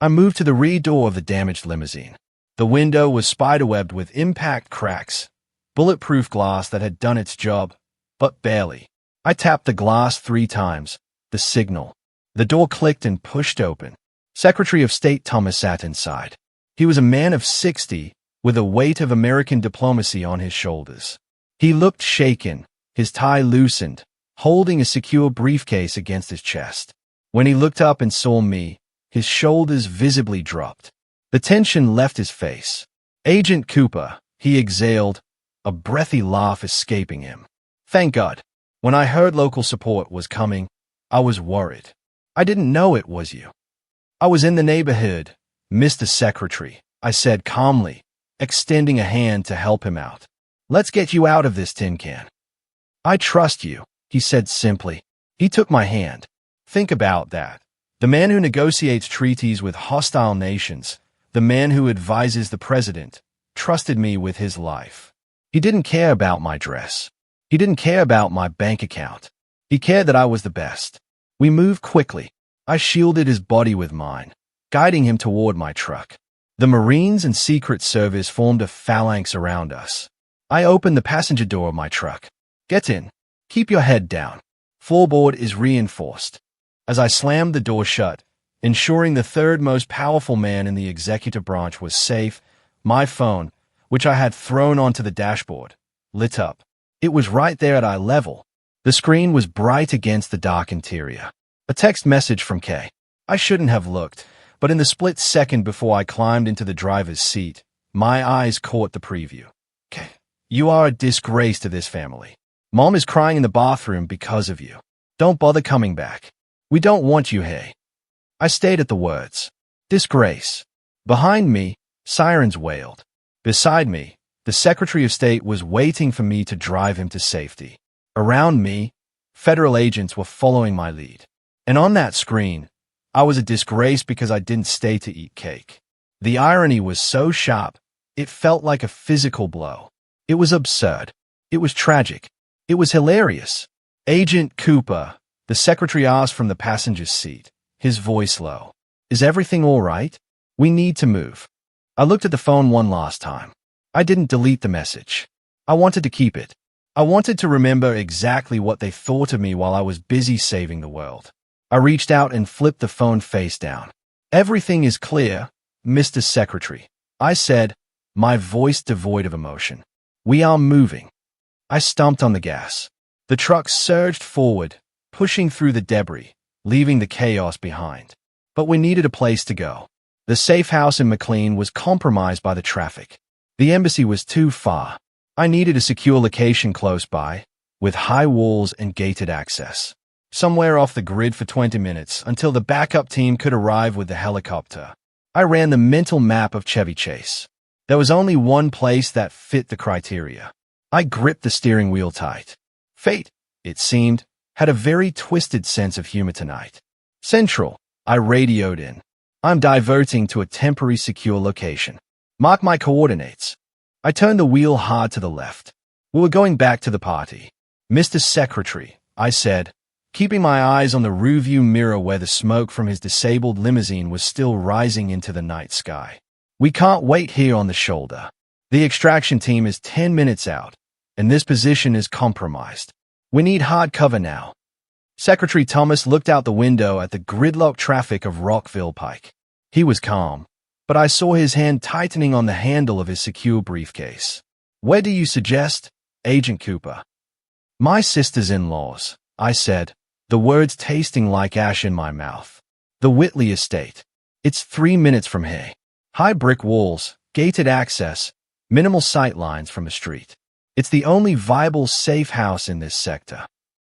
I moved to the rear door of the damaged limousine. The window was spiderwebbed with impact cracks, bulletproof glass that had done its job, but barely. I tapped the glass 3 times, the signal. The door clicked and pushed open. Secretary of State Thomas sat inside. He was a man of 60, with the weight of American diplomacy on his shoulders. He looked shaken, his tie loosened, holding a secure briefcase against his chest. When he looked up and saw me, his shoulders visibly dropped. The tension left his face. "Agent Cooper," he exhaled, a breathy laugh escaping him. "Thank God. When I heard local support was coming, I was worried. I didn't know it was you." "I was in the neighborhood, Mr. Secretary," I said calmly, extending a hand to help him out. "Let's get you out of this tin can." "I trust you," he said simply. He took my hand. "Think about that. The man who negotiates treaties with hostile nations, the man who advises the president, trusted me with his life. He didn't care about my dress. He didn't care about my bank account. He cared that I was the best." We moved quickly. I shielded his body with mine, guiding him toward my truck. The Marines and Secret Service formed a phalanx around us. I opened the passenger door of my truck. "Get in. Keep your head down. Floorboard is reinforced." As I slammed the door shut, ensuring the third most powerful man in the executive branch was safe, my phone, which I had thrown onto the dashboard, lit up. It was right there at eye level. The screen was bright against the dark interior. A text message from Kay. I shouldn't have looked, but in the split second before I climbed into the driver's seat, my eyes caught the preview. "Kay, you are a disgrace to this family. Mom is crying in the bathroom because of you. Don't bother coming back. We don't want you here." I stayed at the words. Disgrace. Behind me, sirens wailed. Beside me, the Secretary of State was waiting for me to drive him to safety. Around me, federal agents were following my lead. And on that screen, I was a disgrace because I didn't stay to eat cake. The irony was so sharp, it felt like a physical blow. It was absurd. It was tragic. It was hilarious. "Agent Cooper," the secretary asked from the passenger's seat, his voice low. "Is everything all right? We need to move." I looked at the phone one last time. I didn't delete the message. I wanted to keep it. I wanted to remember exactly what they thought of me while I was busy saving the world. I reached out and flipped the phone face down. "Everything is clear, Mr. Secretary," I said, my voice devoid of emotion. "We are moving." I stomped on the gas. The truck surged forward, pushing through the debris, leaving the chaos behind. But we needed a place to go. The safe house in McLean was compromised by the traffic. The embassy was too far. I needed a secure location close by, with high walls and gated access. somewhere off the grid for 20 minutes until the backup team could arrive with the helicopter. I ran the mental map of Chevy Chase. There was only one place that fit the criteria. I gripped the steering wheel tight. Fate, it seemed, had a very twisted sense of humor tonight. Central, I radioed in. I'm diverting to a temporary secure location. Mark my coordinates. I turned the wheel hard to the left. We were going back to the party. Mr. Secretary, I said, keeping my eyes on the rearview mirror where the smoke from his disabled limousine was still rising into the night sky. We can't wait here on the shoulder. The extraction team is 10 minutes out, and this position is compromised. We need hard cover now. Secretary Thomas looked out the window at the gridlock traffic of Rockville Pike. He was calm, but I saw his hand tightening on the handle of his secure briefcase. Where do you suggest, Agent Cooper? My sisters-in-laws, I said, the words tasting like ash in my mouth. The Whitley estate. It's 3 minutes from here. High brick walls, gated access, minimal sight lines from the street. It's the only viable safe house in this sector.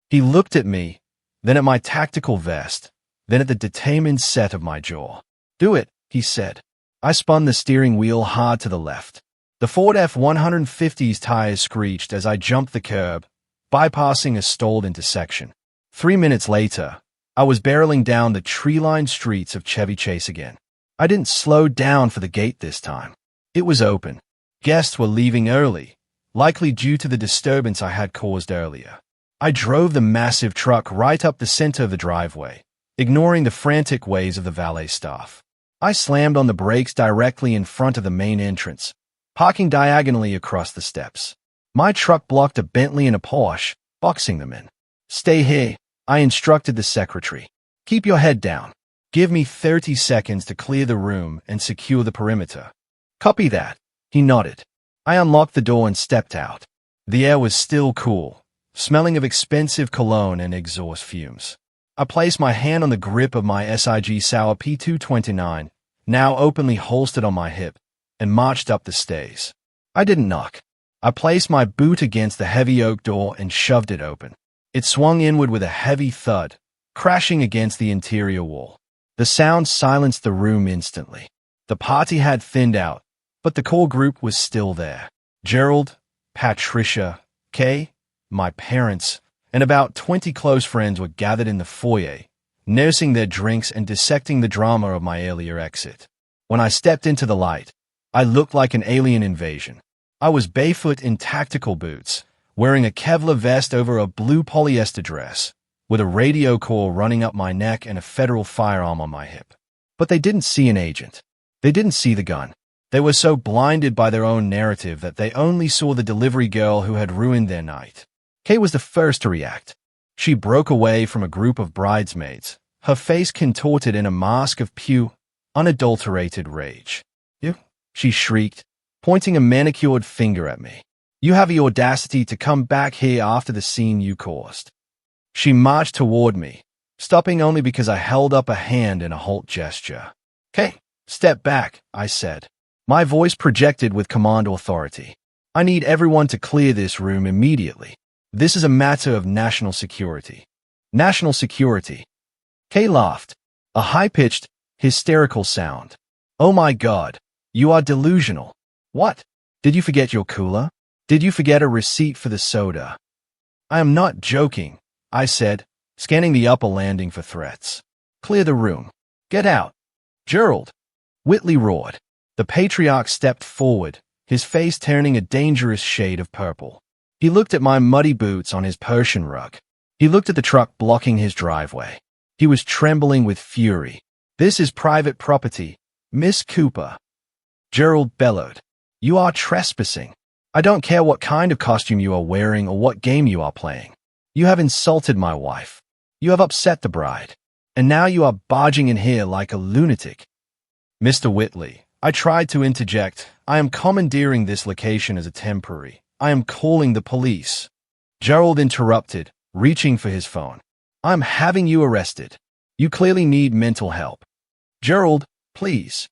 He looked at me, then at my tactical vest, then at the determined set of my jaw. Do it, he said. I spun the steering wheel hard to the left. The Ford F-150's tires screeched as I jumped the curb, bypassing a stalled intersection. 3 minutes later, I was barreling down the tree-lined streets of Chevy Chase again. I didn't slow down for the gate this time. It was open. Guests were leaving early, likely due to the disturbance I had caused earlier. I drove the massive truck right up the center of the driveway, ignoring the frantic ways of the valet staff. I slammed on the brakes directly in front of the main entrance, parking diagonally across the steps. My truck blocked a Bentley and a Porsche, boxing them in. Stay here, I instructed the secretary. Keep your head down. Give me 30 seconds to clear the room and secure the perimeter. Copy that, he nodded. I unlocked the door and stepped out. The air was still cool, smelling of expensive cologne and exhaust fumes. I placed my hand on the grip of my SIG Sauer P229, now openly holstered on my hip, and marched up the stairs. I didn't knock. I placed my boot against the heavy oak door and shoved it open. It swung inward with a heavy thud, crashing against the interior wall. The sound silenced the room instantly. The party had thinned out, but the core group was still there. Gerald, Patricia, Kay, my parents, and about 20 close friends were gathered in the foyer, nursing their drinks and dissecting the drama of my earlier exit. When I stepped into the light, I looked like an alien invasion. I was barefoot in tactical boots, wearing a Kevlar vest over a blue polyester dress, with a radio cord running up my neck and a federal firearm on my hip. But they didn't see an agent. They didn't see the gun. They were so blinded by their own narrative that they only saw the delivery girl who had ruined their night. Kay was the first to react. She broke away from a group of bridesmaids, her face contorted in a mask of pure, unadulterated rage. You? She shrieked, pointing a manicured finger at me. You have the audacity to come back here after the scene you caused. She marched toward me, stopping only because I held up a hand in a halt gesture. Kay, step back, I said. My voice projected with command authority. I need everyone to clear this room immediately. This is a matter of national security. National security. Kay laughed, a high-pitched, hysterical sound. Oh my God, you are delusional. What? Did you forget your cooler? Did you forget a receipt for the soda? I am not joking, I said, scanning the upper landing for threats. Clear the room. Get out. Gerald. Whitley roared. The patriarch stepped forward, his face turning a dangerous shade of purple. He looked at my muddy boots on his Persian rug. He looked at the truck blocking his driveway. He was trembling with fury. This is private property, Miss Cooper. Gerald bellowed. You are trespassing. I don't care what kind of costume you are wearing or what game you are playing. You have insulted my wife. You have upset the bride. And now you are barging in here like a lunatic. Mr. Whitley, I tried to interject. I am commandeering this location as a temporary. I am calling the police. Gerald interrupted, reaching for his phone. I'm having you arrested. You clearly need mental help. Gerald, please.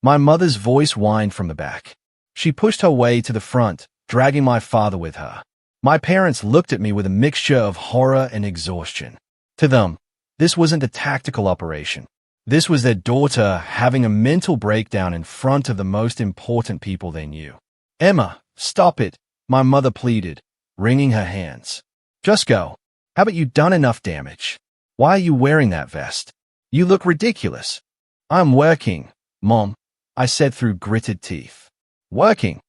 My mother's voice whined from the back. She pushed her way to the front, dragging my father with her. My parents looked at me with a mixture of horror and exhaustion. To them, this wasn't a tactical operation. This was their daughter having a mental breakdown in front of the most important people they knew. "Emma, stop it," my mother pleaded, wringing her hands. "Just go. Haven't you done enough damage? Why are you wearing that vest? You look ridiculous." "I'm working, Mom," I said through gritted teeth. "Working?"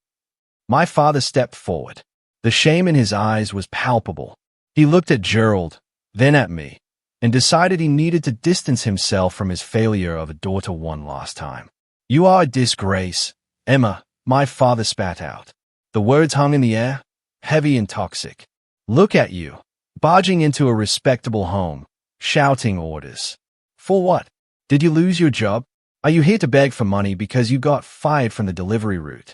My father stepped forward. The shame in his eyes was palpable. He looked at Gerald, then at me, and decided he needed to distance himself from his failure of a daughter one last time. "You are a disgrace, Emma," my father spat out. The words hung in the air, heavy and toxic. "Look at you, barging into a respectable home, shouting orders. For what? Did you lose your job? Are you here to beg for money because you got fired from the delivery route?"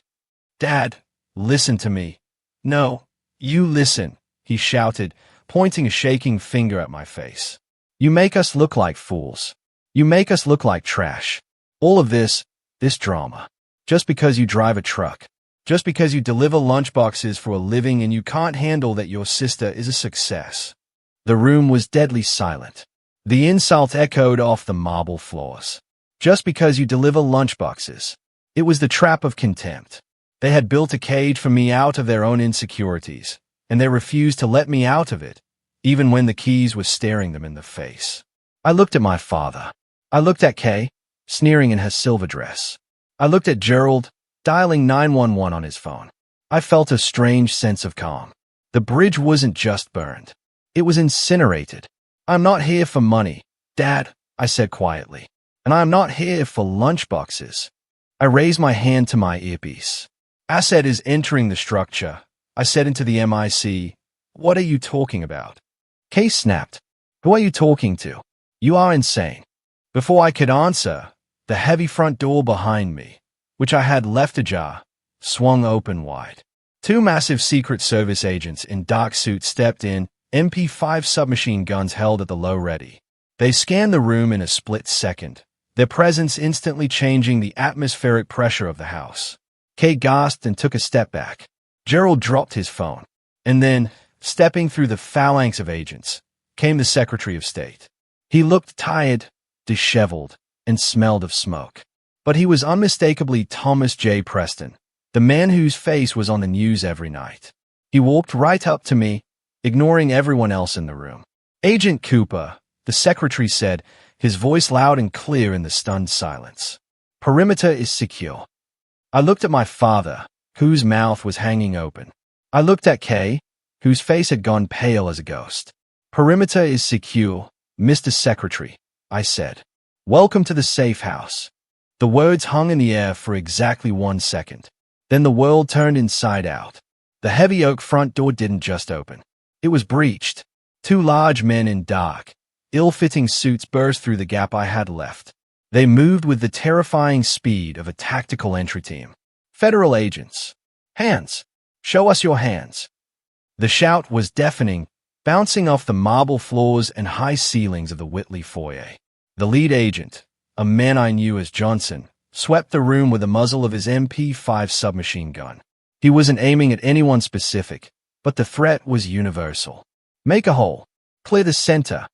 "Dad, listen to me." "No, you listen," he shouted, pointing a shaking finger at my face. "You make us look like fools. You make us look like trash. All of this drama. Just because you drive a truck. Just because you deliver lunchboxes for a living and you can't handle that your sister is a success." The room was deadly silent. The insult echoed off the marble floors. Just because you deliver lunchboxes. It was the trap of contempt. They had built a cage for me out of their own insecurities, and they refused to let me out of it, even when the keys were staring them in the face. I looked at my father. I looked at Kay, sneering in her silver dress. I looked at Gerald, dialing 911 on his phone. I felt a strange sense of calm. The bridge wasn't just burned. It was incinerated. "I'm not here for money, Dad," I said quietly. "And I'm not here for lunchboxes." I raised my hand to my earpiece. "Asset is entering the structure," I said into the mic. "What are you talking about?" Kay snapped. "Who are you talking to? You are insane." Before I could answer, the heavy front door behind me, which I had left ajar, swung open wide. Two massive Secret Service agents in dark suits stepped in, MP5 submachine guns held at the low ready. They scanned the room in a split second, their presence instantly changing the atmospheric pressure of the house. Kay gasped and took a step back. Gerald dropped his phone. And then, stepping through the phalanx of agents, came the Secretary of State. He looked tired, disheveled, and smelled of smoke. But he was unmistakably Thomas J. Preston, the man whose face was on the news every night. He walked right up to me, ignoring everyone else in the room. "Agent Cooper," the secretary said, his voice loud and clear in the stunned silence. "Perimeter is secure." I looked at my father, whose mouth was hanging open. I looked at Kay, whose face had gone pale as a ghost. "Perimeter is secure, Mr. Secretary," I said. "Welcome to the safe house." The words hung in the air for exactly 1 second. Then the world turned inside out. The heavy oak front door didn't just open. It was breached. Two large men in dark, ill-fitting suits burst through the gap I had left. They moved with the terrifying speed of a tactical entry team. "Federal agents. Hands. Show us your hands." The shout was deafening, bouncing off the marble floors and high ceilings of the Whitley foyer. The lead agent, a man I knew as Johnson, swept the room with the muzzle of his MP5 submachine gun. He wasn't aiming at anyone specific, but the threat was universal. "Make a hole. Clear the center."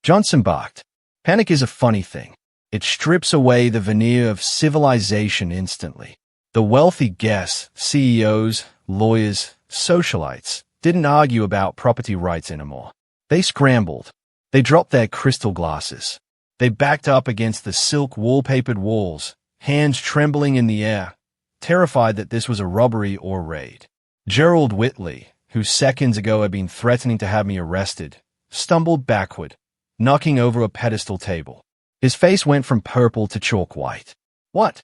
Johnson barked. Panic is a funny thing. It strips away the veneer of civilization instantly. The wealthy guests, CEOs, lawyers, socialites, didn't argue about property rights anymore. They scrambled. They dropped their crystal glasses. They backed up against the silk wallpapered walls, hands trembling in the air, terrified that this was a robbery or raid. Gerald Whitley, who seconds ago had been threatening to have me arrested, stumbled backward, knocking over a pedestal table. His face went from purple to chalk white. What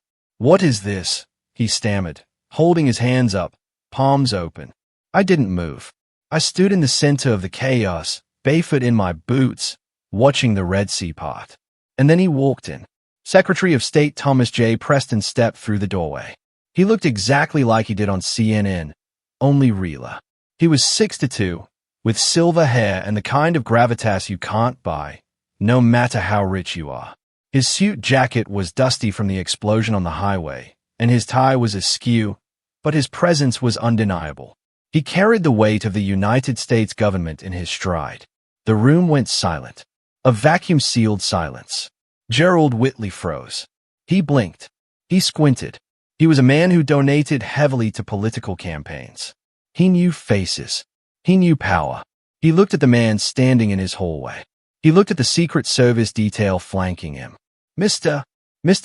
is this?" he stammered, holding his hands up, palms open. I didn't move. I stood in the center of the chaos, barefoot in my boots, watching the Red Sea part. And then he walked in. Secretary of State Thomas J. Preston stepped through the doorway. He looked exactly like he did on CNN, only realer. He was 6'2", with silver hair and the kind of gravitas you can't buy, no matter how rich you are. His suit jacket was dusty from the explosion on the highway, and his tie was askew, but his presence was undeniable. He carried the weight of the United States government in his stride. The room went silent. A vacuum-sealed silence. Gerald Whitley froze. He blinked. He squinted. He was a man who donated heavily to political campaigns. He knew faces. He knew power. He looked at the man standing in his hallway. He looked at the Secret Service detail flanking him. Mr.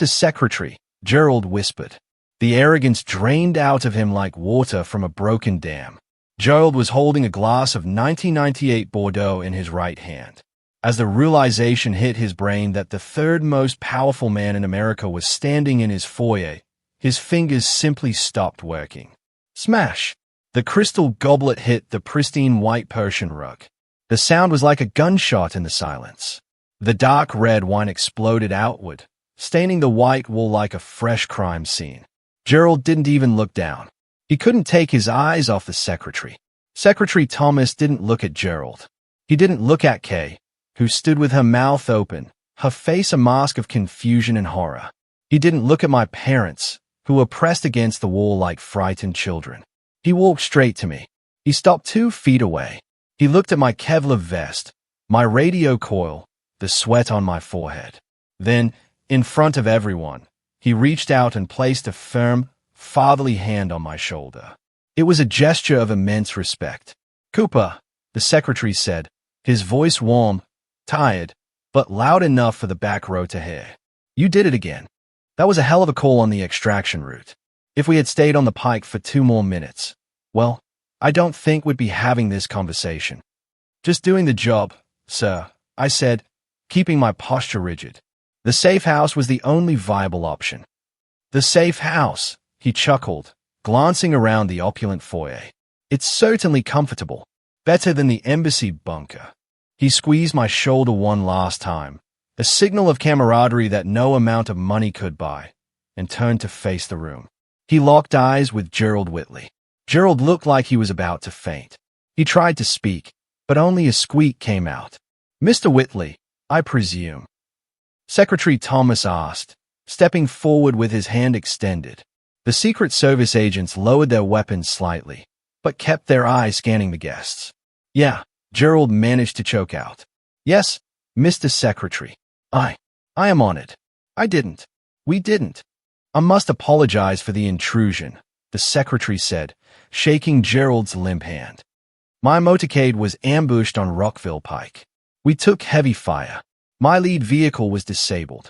Secretary, Gerald whispered. The arrogance drained out of him like water from a broken dam. Gerald was holding a glass of 1998 Bordeaux in his right hand. As the realization hit his brain that the third most powerful man in America was standing in his foyer, his fingers simply stopped working. Smash! The crystal goblet hit the pristine white Persian rug. The sound was like a gunshot in the silence. The dark red wine exploded outward, staining the white wool like a fresh crime scene. Gerald didn't even look down. He couldn't take his eyes off the secretary. Secretary Thomas didn't look at Gerald. He didn't look at Kay, who stood with her mouth open, her face a mask of confusion and horror. He didn't look at my parents, who were pressed against the wall like frightened children. He walked straight to me. He stopped 2 feet away. He looked at my Kevlar vest, my radio coil, the sweat on my forehead. Then, in front of everyone, he reached out and placed a firm, fatherly hand on my shoulder. It was a gesture of immense respect. "Cooper," the secretary said, his voice warm, tired, but loud enough for the back row to hear. "You did it again. That was a hell of a call on the extraction route. If we had stayed on the pike for 2 more minutes, well, I don't think we'd be having this conversation." "Just doing the job, sir," I said, keeping my posture rigid. The safe house was the only viable option. "The safe house," he chuckled, glancing around the opulent foyer. "It's certainly comfortable. Better than the embassy bunker." He squeezed my shoulder one last time, a signal of camaraderie that no amount of money could buy, and turned to face the room. He locked eyes with Gerald Whitley. Gerald looked like he was about to faint. He tried to speak, but only a squeak came out. "Mr. Whitley, I presume?" Secretary Thomas asked, stepping forward with his hand extended. The Secret Service agents lowered their weapons slightly, but kept their eyes scanning the guests. "Yeah," Gerald managed to choke out. "Yes, Mr. Secretary. I am honored. I didn't. We didn't. I must apologize for the intrusion," the secretary said, shaking Gerald's limp hand. "My motorcade was ambushed on Rockville Pike. We took heavy fire. My lead vehicle was disabled."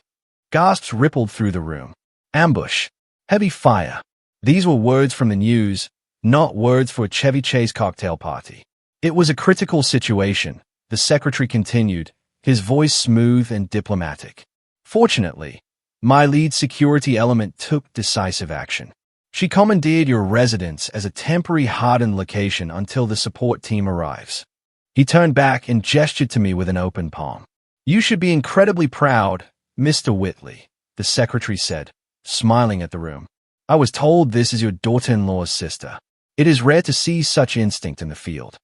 Gasps rippled through the room. Ambush. Heavy fire. These were words from the news, not words for a Chevy Chase cocktail party. "It was a critical situation," the secretary continued, his voice smooth and diplomatic. "Fortunately, my lead security element took decisive action. She commandeered your residence as a temporary hardened location until the support team arrives." He turned back and gestured to me with an open palm. "You should be incredibly proud, Mr. Whitley," the secretary said, smiling at the room. "I was told this is your daughter-in-law's sister. It is rare to see such instinct in the field."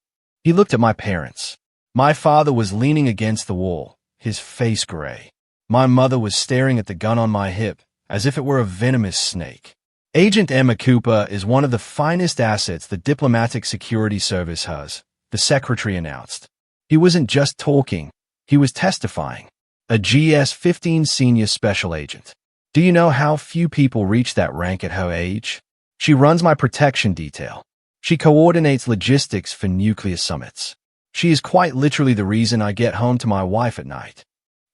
He looked at my parents. My father was leaning against the wall, his face gray. My mother was staring at the gun on my hip, as if it were a venomous snake. "Agent Emma Cooper is one of the finest assets the Diplomatic Security Service has," the secretary announced. He wasn't just talking, he was testifying. A GS-15 senior special agent. Do you know how few people reach that rank at her age? She runs my protection detail. She coordinates logistics for nuclear summits. She is quite literally the reason I get home to my wife at night.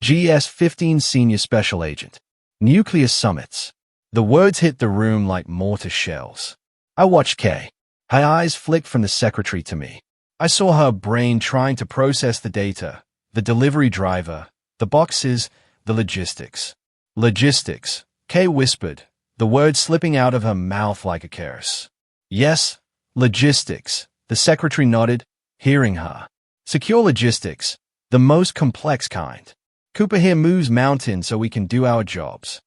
GS-15 senior special agent. Nuclear summits. The words hit the room like mortar shells. I watched Kay. Her eyes flicked from the secretary to me. I saw her brain trying to process the data, the delivery driver, the boxes, the logistics. "Logistics," Kay whispered, the words slipping out of her mouth like a curse. "Yes, logistics," the secretary nodded, hearing her. "Secure logistics, the most complex kind. Cooper here moves mountains so we can do our jobs."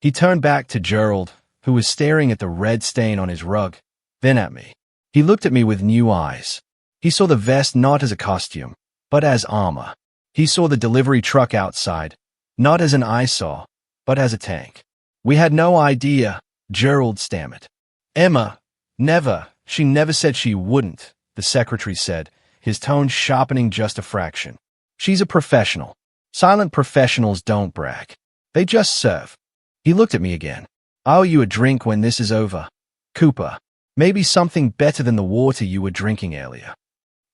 He turned back to Gerald, who was staring at the red stain on his rug, then at me. He looked at me with new eyes. He saw the vest not as a costume, but as armor. He saw the delivery truck outside, not as an eyesore, but as a tank. "We had no idea," Gerald stammered. "Emma, never. She never said she wouldn't," the secretary said, his tone sharpening just a fraction. She's a professional. Silent professionals don't brag. They just serve. He looked at me again. I owe you a drink when this is over. Cooper. Maybe something better than the water you were drinking earlier.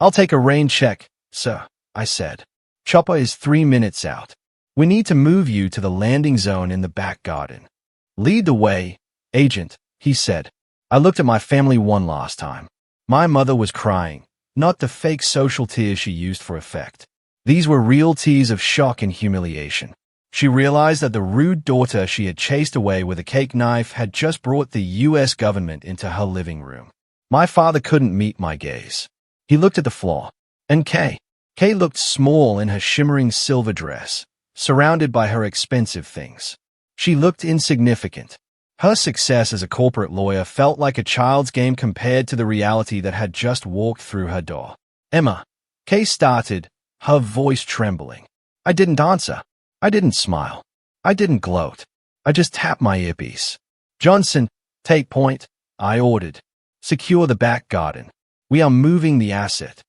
I'll take a rain check, sir, I said. Chopper is 3 minutes out. We need to move you to the landing zone in the back garden. Lead the way, agent, he said. I looked at my family one last time. My mother was crying, not the fake social tears she used for effect. These were real tears of shock and humiliation. She realized that the rude daughter she had chased away with a cake knife had just brought the U.S. government into her living room. My father couldn't meet my gaze. He looked at the floor. And Kay looked small in her shimmering silver dress, surrounded by her expensive things. She looked insignificant. Her success as a corporate lawyer felt like a child's game compared to the reality that had just walked through her door. Emma, Kay started, her voice trembling. I didn't answer. I didn't smile. I didn't gloat. I just tapped my earpiece. Johnson, take point, I ordered. Secure the back garden. We are moving the asset.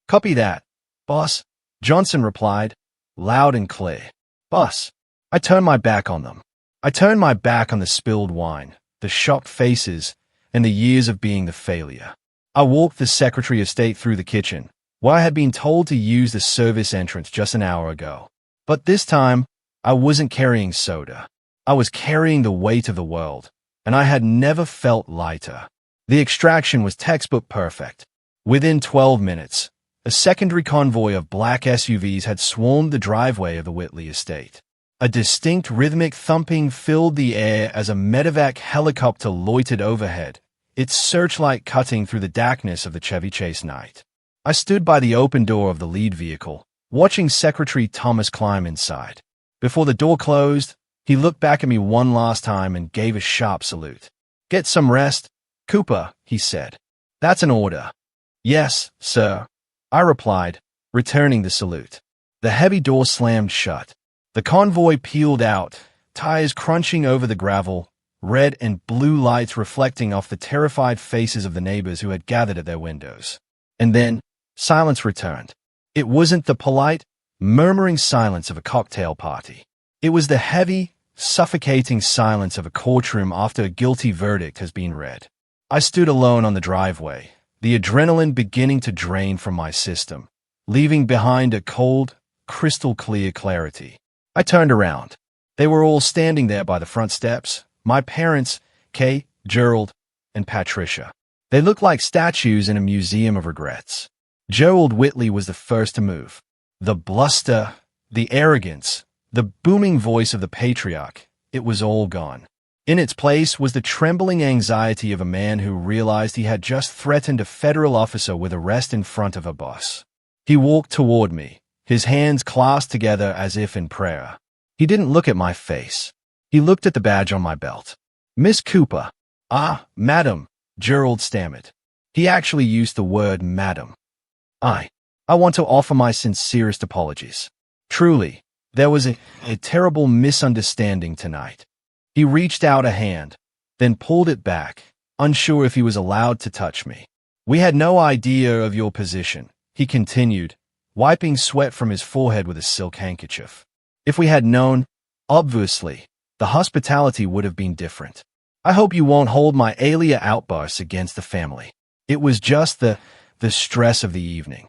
Copy that, boss, Johnson replied, loud and clear. Boss. I turned my back on them. I turned my back on the spilled wine, the shocked faces, and the years of being the failure. I walked the Secretary of State through the kitchen, where I had been told to use the service entrance just an hour ago. But this time, I wasn't carrying soda. I was carrying the weight of the world, and I had never felt lighter. The extraction was textbook perfect. Within 12 minutes, a secondary convoy of black SUVs had swarmed the driveway of the Whitley estate. A distinct rhythmic thumping filled the air as a medevac helicopter loitered overhead, its searchlight cutting through the darkness of the Chevy Chase night. I stood by the open door of the lead vehicle, watching Secretary Thomas climb inside. Before the door closed, he looked back at me one last time and gave a sharp salute. Get some rest, Cooper, he said. That's an order. Yes, sir, I replied, returning the salute. The heavy door slammed shut. The convoy peeled out, tires crunching over the gravel, red and blue lights reflecting off the terrified faces of the neighbors who had gathered at their windows. And then, silence returned. It wasn't the polite, murmuring silence of a cocktail party. It was the heavy, suffocating silence of a courtroom after a guilty verdict has been read. I stood alone on the driveway, the adrenaline beginning to drain from my system, leaving behind a cold, crystal-clear clarity. I turned around. They were all standing there by the front steps, my parents, Kay, Gerald, and Patricia. They looked like statues in a museum of regrets. Gerald Whitley was the first to move. The bluster, the arrogance, the booming voice of the patriarch, it was all gone. In its place was the trembling anxiety of a man who realized he had just threatened a federal officer with arrest in front of a bus. He walked toward me, his hands clasped together as if in prayer. He didn't look at my face. He looked at the badge on my belt. Miss Cooper. Ah, madam, Gerald stammered. He actually used the word madam. I want to offer my sincerest apologies. Truly, there was a terrible misunderstanding tonight. He reached out a hand, then pulled it back, unsure if he was allowed to touch me. We had no idea of your position, he continued, wiping sweat from his forehead with a silk handkerchief. If we had known, obviously, the hospitality would have been different. I hope you won't hold my earlier outbursts against the family. It was just the stress of the evening.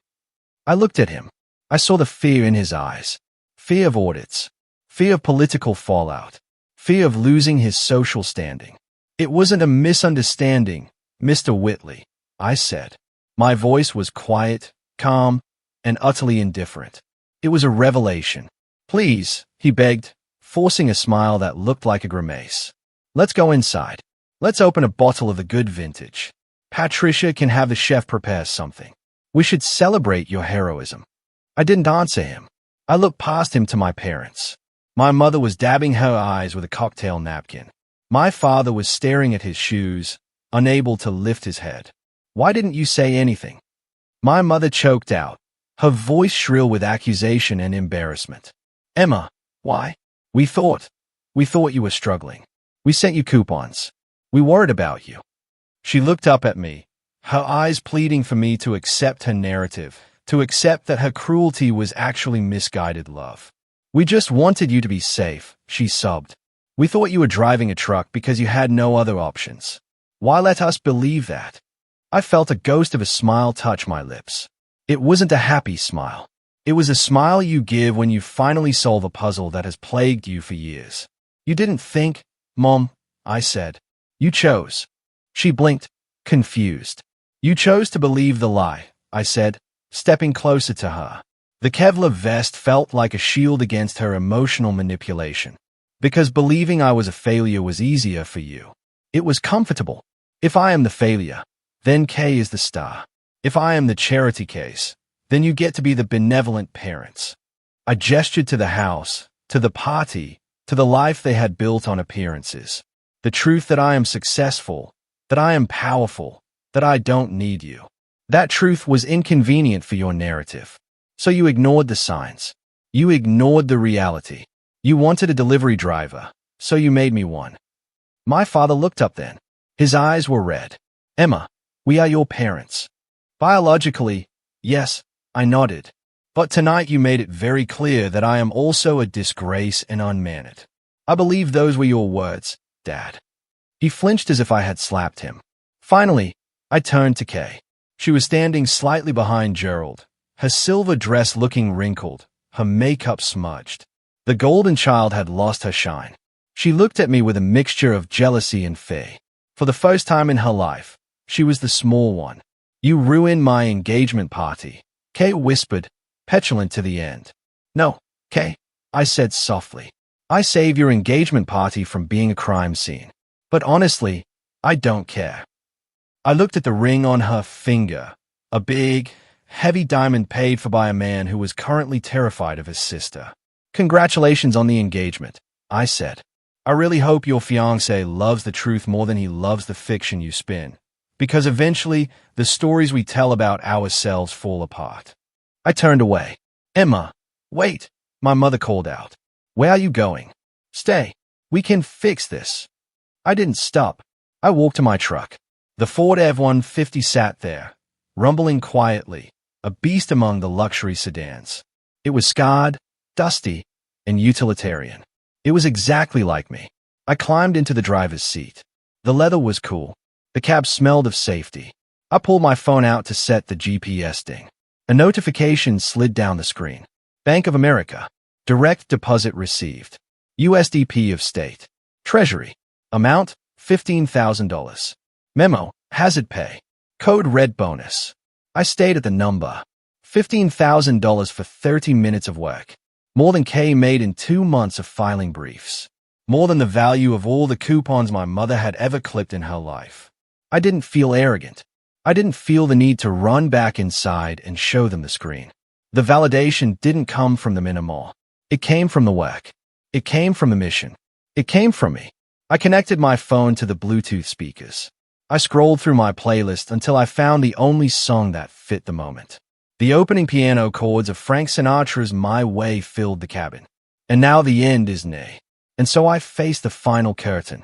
I looked at him. I saw the fear in his eyes. Fear of audits. Fear of political fallout. Fear of losing his social standing. It wasn't a misunderstanding, Mr. Whitley, I said. My voice was quiet, calm, and utterly indifferent. It was a revelation. Please, he begged, forcing a smile that looked like a grimace. Let's go inside. Let's open a bottle of the good vintage. Patricia can have the chef prepare something. We should celebrate your heroism. I didn't answer him. I looked past him to my parents. My mother was dabbing her eyes with a cocktail napkin. My father was staring at his shoes, unable to lift his head. Why didn't you say anything? My mother choked out, her voice shrill with accusation and embarrassment. Emma, why? We thought you were struggling. We sent you coupons. We worried about you. She looked up at me, her eyes pleading for me to accept her narrative, to accept that her cruelty was actually misguided love. "We just wanted you to be safe," she sobbed. "We thought you were driving a truck because you had no other options. Why let us believe that?" I felt a ghost of a smile touch my lips. It wasn't a happy smile. It was a smile you give when you finally solve a puzzle that has plagued you for years. "You didn't think, Mom," I said. "You chose." She blinked, confused. "You chose to believe the lie," I said, stepping closer to her. The Kevlar vest felt like a shield against her emotional manipulation. "Because believing I was a failure was easier for you. It was comfortable. If I am the failure, then Kay is the star. If I am the charity case, then you get to be the benevolent parents." I gestured to the house, to the party, to the life they had built on appearances. The truth that I am successful, that I am powerful, that I don't need you. That truth was inconvenient for your narrative. So you ignored the signs. You ignored the reality. You wanted a delivery driver, so you made me one. My father looked up then. His eyes were red. "Emma, we are your parents." "Biologically, yes," I nodded. "But tonight you made it very clear that I am also a disgrace and unmannered." "I believe those were your words, Dad." He flinched as if I had slapped him. Finally, I turned to Kay. She was standing slightly behind Gerald, her silver dress looking wrinkled, her makeup smudged. The golden child had lost her shine. She looked at me with a mixture of jealousy and fear. For the first time in her life, she was the small one. "You ruined my engagement party," Kay whispered, petulant to the end. "No, Kay," I said softly. "I saved your engagement party from being a crime scene. But honestly, I don't care." I looked at the ring on her finger, a big, heavy diamond paid for by a man who was currently terrified of his sister. "Congratulations on the engagement," I said. "I really hope your fiancé loves the truth more than he loves the fiction you spin, because eventually the stories we tell about ourselves fall apart." I turned away. "Emma, wait," my mother called out. "Where are you going?" "Stay. We can fix this." I didn't stop. I walked to my truck. The Ford F-150 sat there, rumbling quietly, a beast among the luxury sedans. It was scarred, dusty, and utilitarian. It was exactly like me. I climbed into the driver's seat. The leather was cool. The cab smelled of safety. I pulled my phone out to set the GPS ding. A notification slid down the screen. "Bank of America. Direct deposit received. USDP of state. Treasury. Amount, $15,000. Memo, hazard pay. Code red bonus." I stayed at the number. $15,000 for 30 minutes of work. More than Kay made in 2 months of filing briefs. More than the value of all the coupons my mother had ever clipped in her life. I didn't feel arrogant. I didn't feel the need to run back inside and show them the screen. The validation didn't come from them anymore. It came from the work. It came from the mission. It came from me. I connected my phone to the Bluetooth speakers. I scrolled through my playlist until I found the only song that fit the moment. The opening piano chords of Frank Sinatra's My Way filled the cabin. And now the end is near. And so I faced the final curtain.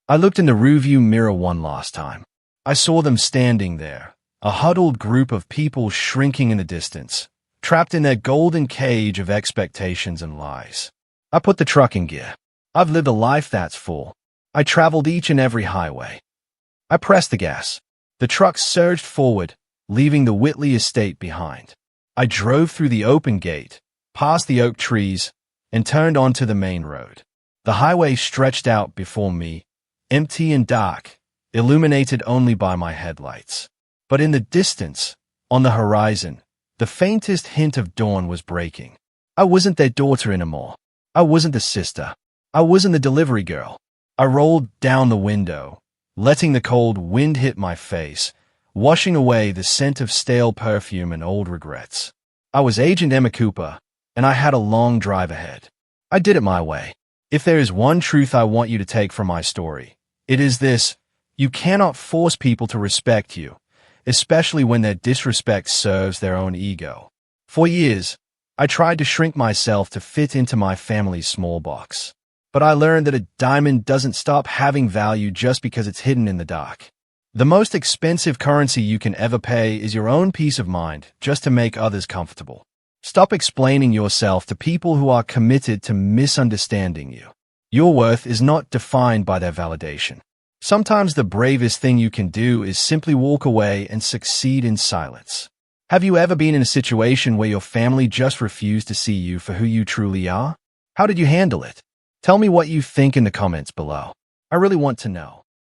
I looked in the rearview mirror one last time. I saw them standing there, a huddled group of people shrinking in the distance, trapped in their golden cage of expectations and lies. I put the truck in gear. I've lived a life that's full. I traveled each and every highway. I pressed the gas. The truck surged forward, leaving the Whitley estate behind. I drove through the open gate, past the oak trees, and turned onto the main road. The highway stretched out before me, empty and dark, illuminated only by my headlights. But in the distance, on the horizon, the faintest hint of dawn was breaking. I wasn't their daughter anymore. I wasn't the sister. I wasn't the delivery girl. I rolled down the window, letting the cold wind hit my face, washing away the scent of stale perfume and old regrets. I was Agent Emma Cooper, and I had a long drive ahead. I did it my way. If there is one truth I want you to take from my story, it is this: you cannot force people to respect you, especially when their disrespect serves their own ego. For years, I tried to shrink myself to fit into my family's small box. But I learned that a diamond doesn't stop having value just because it's hidden in the dark. The most expensive currency you can ever pay is your own peace of mind, just to make others comfortable. Stop explaining yourself to people who are committed to misunderstanding you. Your worth is not defined by their validation. Sometimes the bravest thing you can do is simply walk away and succeed in silence. Have you ever been in a situation where your family just refused to see you for who you truly are? How did you handle it? Tell me what you think in the comments below. I really want to know.